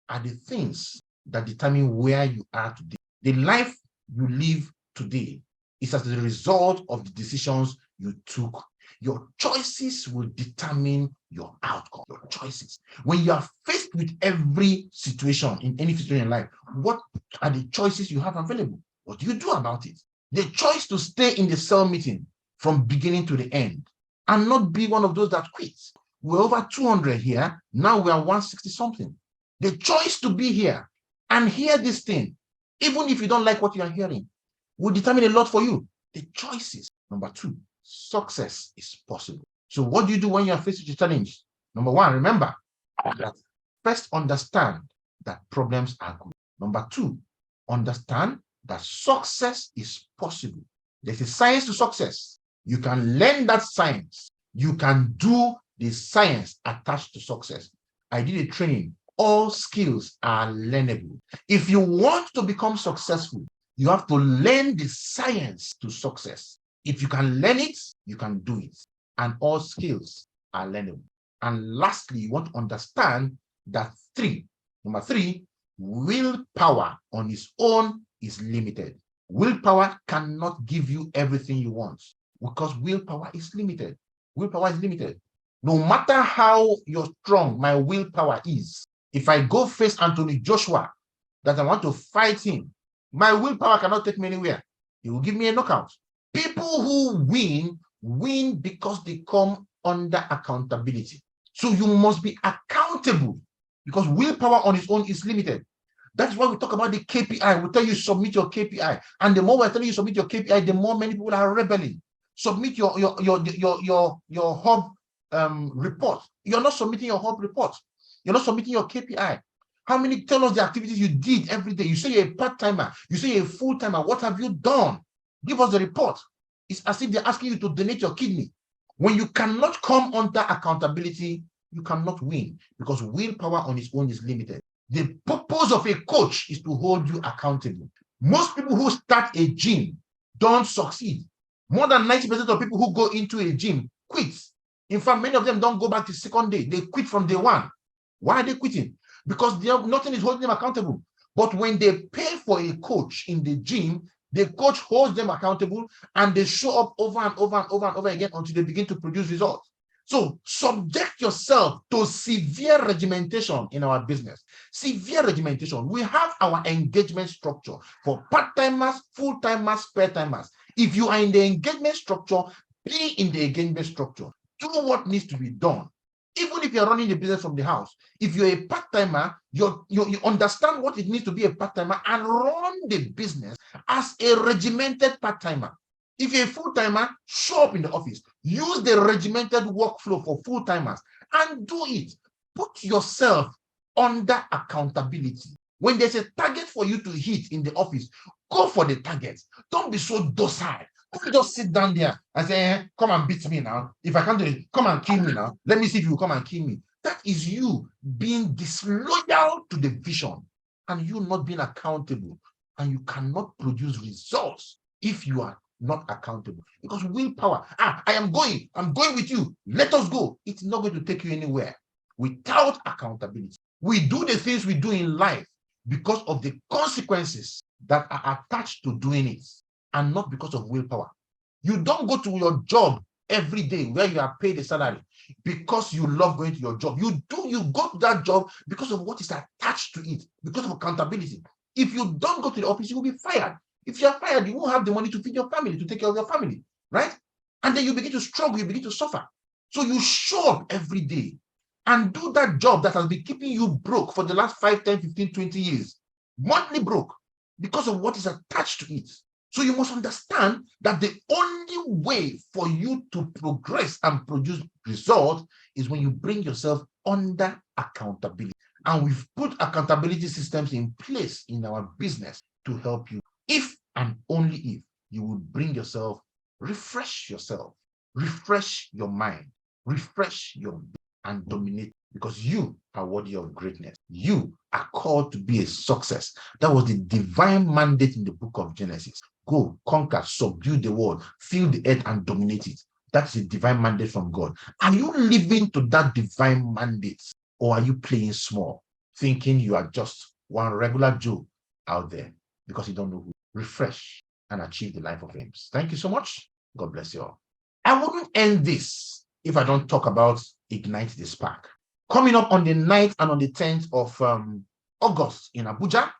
are the things that determine where you are today. The life you live today is as a result of the decisions you took. Your choices will determine your outcome. Your choices. When you are faced with every situation, in any situation in life, what are the choices you have available? What do you do about it? The choice to stay in the cell meeting from beginning to the end and not be one of those that quits. We're over 200 here. Now we are 160 something. The choice to be here and hear this thing, even if you don't like what you are hearing, will determine a lot for you. The choices. Number 2, success is possible. So what do you do when you are faced with a challenge? Number 1, remember that first understand that problems are good. Number 2, understand that success is possible. There's a science to success. You can learn that science. You can do the science attached to success. I did a training. All skills are learnable. If you want to become successful, you have to learn the science to success. If you can learn it, you can do it. And all skills are learnable. And lastly, you want to understand that number 3, willpower on its own is limited. Willpower cannot give you everything you want because willpower is limited. Willpower is limited. No matter how strong my willpower is, if I go face Anthony Joshua, that I want to fight him, my willpower cannot take me anywhere. He will give me a knockout. People who win because they come under accountability. So you must be accountable because willpower on its own is limited. That's why we talk about the KPI. We tell you submit your KPI, and the more we're telling you submit your KPI, the more many people are rebelling. Submit your hub report. You're not submitting your hub report. You're not submitting your KPI. How many? Tell us the activities you did every day. You say you're a part-timer. You say you're a full-timer. What have you done? Give us the report. It's as if they're asking you to donate your kidney. When you cannot come under accountability, you cannot win because willpower on its own is limited. The purpose of a coach is to hold you accountable. Most people who start a gym don't succeed. More than 90% of people who go into a gym quit. In fact, many of them don't go back the second day. They quit from day one. Why are they quitting? Because nothing is holding them accountable. But when they pay for a coach in the gym, the coach holds them accountable and they show up over and over and over and over again until they begin to produce results. So subject yourself to severe regimentation in our business. Severe regimentation. We have our engagement structure for part-timers, full-timers, spare-timers. If you are in the engagement structure, be in the engagement structure. Do what needs to be done. Even if you're running the business from the house, if you're a part-timer, you understand what it means to be a part-timer and run the business as a regimented part-timer. If you're a full-timer, show up in the office. Use the regimented workflow for full-timers and do it. Put yourself under accountability. When there's a target for you to hit in the office, go for the target. Don't be so docile. Don't just sit down there and say, come and beat me now. If I can't do it, come and kill me now. Let me see if you come and kill me. That is you being disloyal to the vision and you not being accountable. And you cannot produce results if you are not accountable. Because willpower, I'm going with you. Let us go. It's not going to take you anywhere without accountability. We do the things we do in life because of the consequences that are attached to doing it. and not because of willpower. You don't go to your job every day where you are paid a salary because you love going to your job. You go to that job because of what is attached to it, because of accountability. If you don't go to the office, you will be fired. If you're fired, you won't have the money to feed your family, to take care of your family, right? And then you begin to struggle, you begin to suffer. So you show up every day and do that job that has been keeping you broke for the last 5, 10, 15, 20 years, monthly broke, because of what is attached to it. So you must understand that the only way for you to progress and produce results is when you bring yourself under accountability. And we've put accountability systems in place in our business to help you. If and only if you will bring yourself, refresh your mind, refresh your and dominate, because you are worthy of greatness. You are called to be a success. That was the divine mandate in the book of Genesis. Go, conquer, subdue the world, fill the earth and dominate it. That's the divine mandate from God. Are you living to that divine mandate, or are you playing small, thinking you are just one regular Joe out there because you don't know who? Refresh and achieve the life of dreams. Thank you so much. God bless you all. I wouldn't end this if I don't talk about Ignite the Spark. Coming up on the 9th and on the 10th of August in Abuja,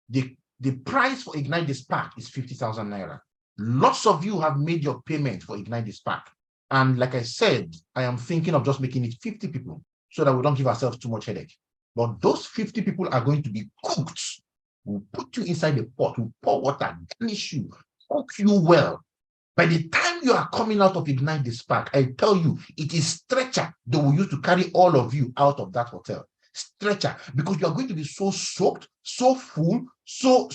the price for Ignite the Spark is 50,000 naira. Lots of you have made your payment for Ignite the Spark. And like I said, I am thinking of just making it 50 people so that we don't give ourselves too much headache. But those 50 people are going to be cooked. We'll put you inside the pot, we'll pour water, garnish you, cook you well. By the time you are coming out of Ignite the Spark, I tell you, it is stretcher they will use to carry all of you out of that hotel. Stretcher, because you are going to be so soaked, so full, so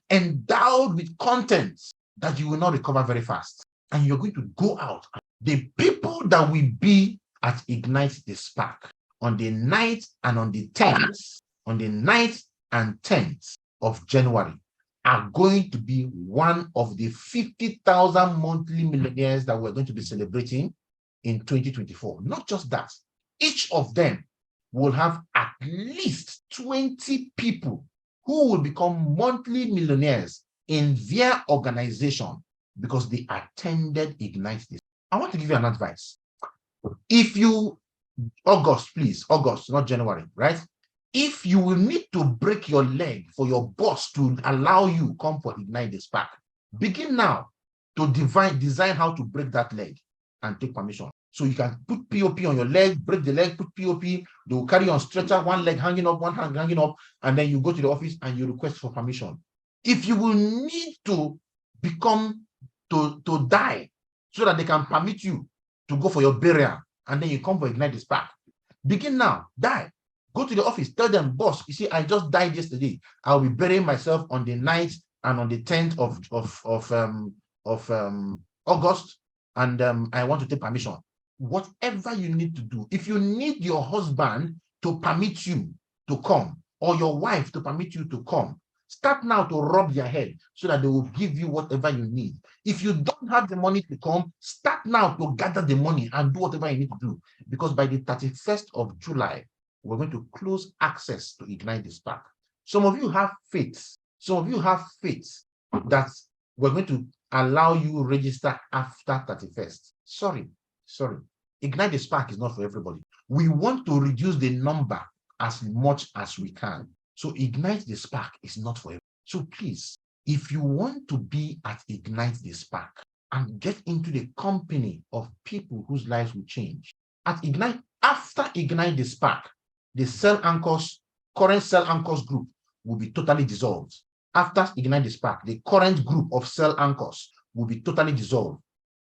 endowed with content that you will not recover very fast. And you're going to go out. The people that will be at Ignite the Spark on the 9th and on the 10th, on the 9th and 10th of January, are going to be one of the 50,000 monthly millionaires that we're going to be celebrating in 2024. Not just that, each of them will have at least 20 people who will become monthly millionaires in their organization because they attended Ignite this. I want to give you an advice. If you, August, please, August, not January, right? If you will need to break your leg for your boss to allow you come for Ignite the Spark, begin now to design how to break that leg and take permission. So you can put POP on your leg, break the leg, put POP, they will carry you on stretcher, one leg hanging up, one hand hanging up, and then you go to the office and you request for permission. If you will need to to die so that they can permit you to go for your burial, and then you come for Ignite the Spark, begin now, die. Go to the office, tell them, boss, you see, I just died yesterday. I'll be burying myself on the 9th and on the 10th of August, and I want to take permission. Whatever you need to do, if you need your husband to permit you to come, or your wife to permit you to come, start now to rub their head so that they will give you whatever you need. If you don't have the money to come, start now to gather the money and do whatever you need to do. Because by the 31st of July, we're going to close access to Ignite the Spark. Some of you have faith. Some of you have faith that we're going to allow you register after 31st. Sorry. Ignite the Spark is not for everybody. We want to reduce the number as much as we can. So Ignite the Spark is not for everybody. So please, if you want to be at Ignite the Spark and get into the company of people whose lives will change, at Ignite, after Ignite the Spark, the current Cell Anchors group will be totally dissolved. After Ignite the Spark, the current group of Cell Anchors will be totally dissolved.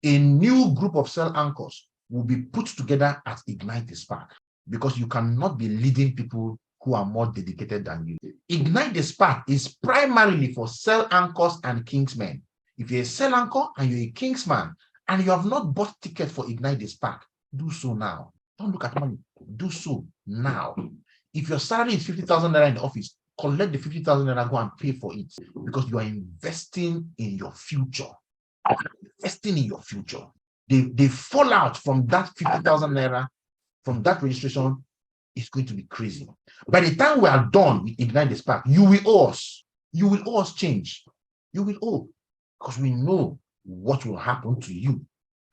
A new group of Cell Anchors will be put together at Ignite the Spark, because you cannot be leading people who are more dedicated than you. Ignite the Spark is primarily for Cell Anchors and Kingsmen. If you're a Cell Anchor and you're a Kingsman and you have not bought ticket for Ignite the Spark, do so now. Don't look at money. Do so now. If your salary is 50,000 naira in the office, collect the 50,000 naira, go and pay for it, because you are investing in your future. Investing in your future. The fallout from that 50,000 naira, from that registration, is going to be crazy. By the time we are done with Ignite the Spark, you will owe us. You will owe us change. You will owe. because we know what will happen to you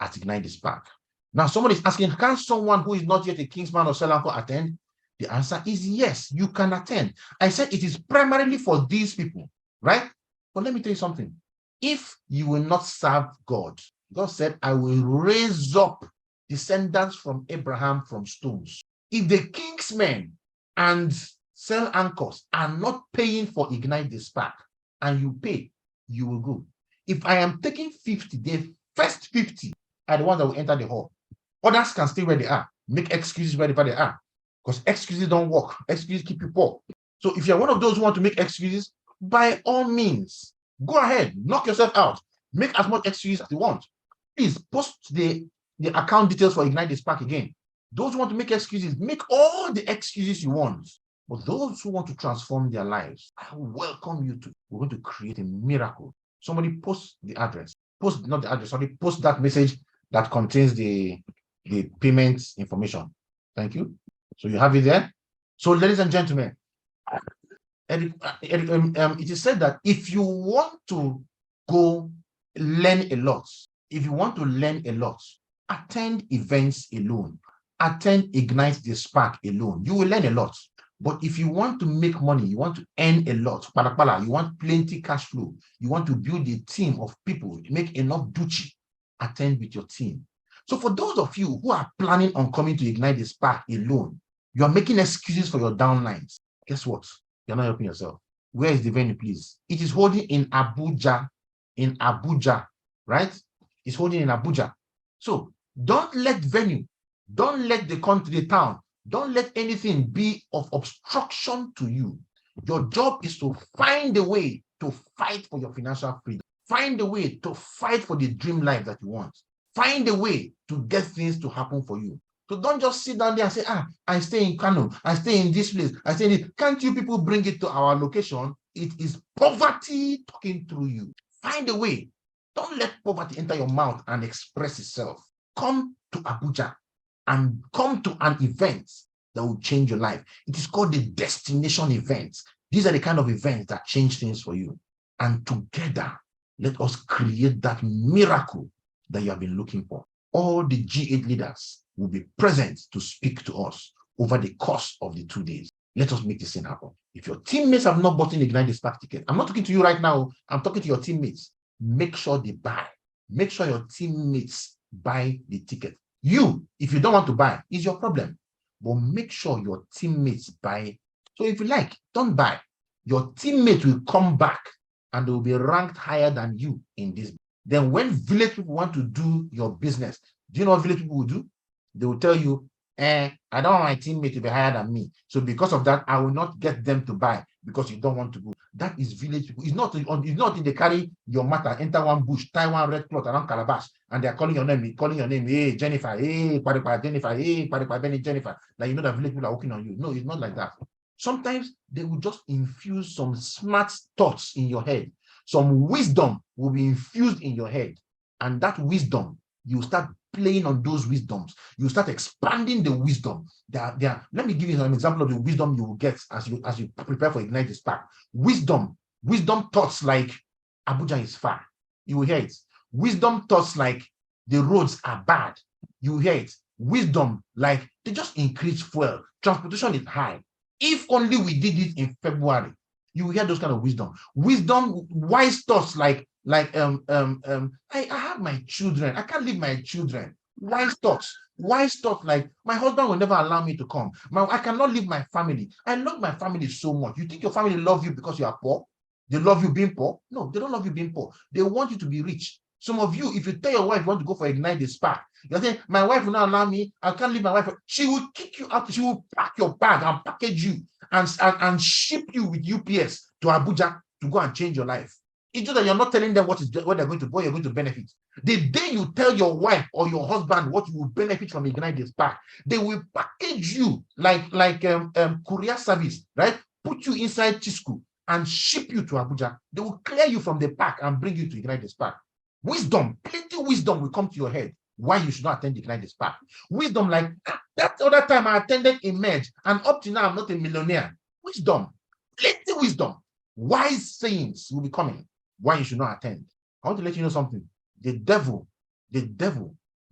at Ignite the Spark. Now, somebody is asking, can someone who is not yet a Kingsman or Selanco attend? The answer is yes, you can attend. I said it is primarily for these people, right? But let me tell you something. If you will not serve God, God said, I will raise up descendants from Abraham from stones. If the Kingsmen and Cell Anchors are not paying for Ignite the Spark, and you pay, you will go. If I am taking 50, the first 50 are the ones that will enter the hall. Others can stay where they are, make excuses wherever they are, because excuses don't work. Excuses keep you poor. So if you're one of those who want to make excuses, by all means, go ahead, knock yourself out, make as much excuses as you want. Please post the account details for Ignite the Spark again. Those who want to make excuses, make all the excuses you want. But those who want to transform their lives, I welcome you to. We're going to create a miracle. Somebody post the address. Post, not the address, sorry, post that message that contains the payment information. Thank you. So you have it there. So, ladies and gentlemen, it is said that if you want to go learn a lot, if you want to learn a lot, attend events alone, attend Ignite the Spark alone. You will learn a lot. But if you want to make money, you want to earn a lot, you want plenty cash flow, you want to build a team of people, make enough duchi, attend with your team. So for those of you who are planning on coming to Ignite the Spark alone, you are making excuses for your downlines. Guess what? You're not helping yourself. Where is the venue, please? It is holding in Abuja, right? It's holding in Abuja. So don't let venue, don't let the country, the town, don't let anything be of obstruction to you. Your job is to find a way to fight for your financial freedom. Find a way to fight for the dream life that you want. Find a way to get things to happen for you. So don't just sit down there and say, I stay in Kano, I stay in this place, I stay in this. Can't you people bring it to our location? It is poverty talking through you. Find a way. Don't let poverty enter your mouth and express itself. Come to Abuja and come to an event that will change your life. It is called the destination events. These are the kind of events that change things for you. And together, let us create that miracle that you have been looking for. All the G8 leaders will be present to speak to us over the course of the 2 days. Let us make this thing happen. If your teammates have not bought an Ignite the Spark ticket, I'm not talking to you right now, I'm talking to your teammates. Make sure they buy. Make sure your teammates buy the ticket. You, if you don't want to buy, is your problem. But make sure your teammates buy. So if you like, don't buy. Your teammates will come back and they will be ranked higher than you in this. Then when village people want to do your business, do you know what village people will do? They will tell you, I don't want my teammate to be higher than me. So because of that, I will not get them to buy because you don't want to go. That is village people. It's not in they carry your matter, enter one bush, tie one red cloth around Calabash, and they're calling your name, hey, Jennifer, hey, Jennifer, hey, Benny, Jennifer. Like, you know that village people are working on you. No, it's not like that. Sometimes they will just infuse some smart thoughts in your head. Some wisdom will be infused in your head. And that wisdom, you start playing on those wisdoms. You start expanding the wisdom. Let me give you an example of the wisdom you will get as you prepare for Ignite the Spark. Wisdom thoughts like Abuja is far. You will hear it. Wisdom thoughts like the roads are bad. You will hear it. Wisdom like they just increase fuel. Transportation is high. If only we did it in February, you will hear those kind of wisdom. Wise thoughts like I have my children. I can't leave my children. Wise thoughts like my husband will never allow me to come. I cannot leave my family. I love my family so much. You think your family love you because you are poor? They love you being poor? No, they don't love you being poor. They want you to be rich. Some of you, if you tell your wife you want to go for Ignite the Spark, you're saying, my wife will not allow me. I can't leave my wife. She will kick you out. She will pack your bag and package you and ship you with UPS to Abuja to go and change your life. It's just that you're not telling them what they're going to what you're going to benefit. The day you tell your wife or your husband what you will benefit from Ignite the Spark, they will package you like courier service, right? Put you inside Chisco and ship you to Abuja. They will clear you from the pack and bring you to Ignite the Spark. Wisdom, plenty wisdom will come to your head why you should not attend Ignite the Spark. Wisdom like, that other time I attended Emerge and up to now I'm not a millionaire. Wisdom, plenty wisdom. Wise sayings will be coming why you should not attend. I want to let you know something. The devil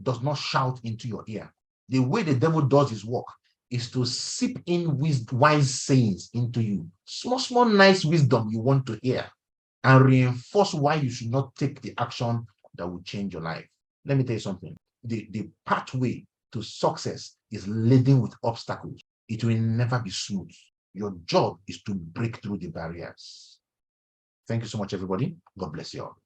does not shout into your ear. The way the devil does his work is to sip in wise sayings into you. Small, nice wisdom you want to hear and reinforce why you should not take the action that will change your life. Let me tell you something. The pathway to success is laden with obstacles. It will never be smooth. Your job is to break through the barriers. Thank you so much, everybody. God bless you all.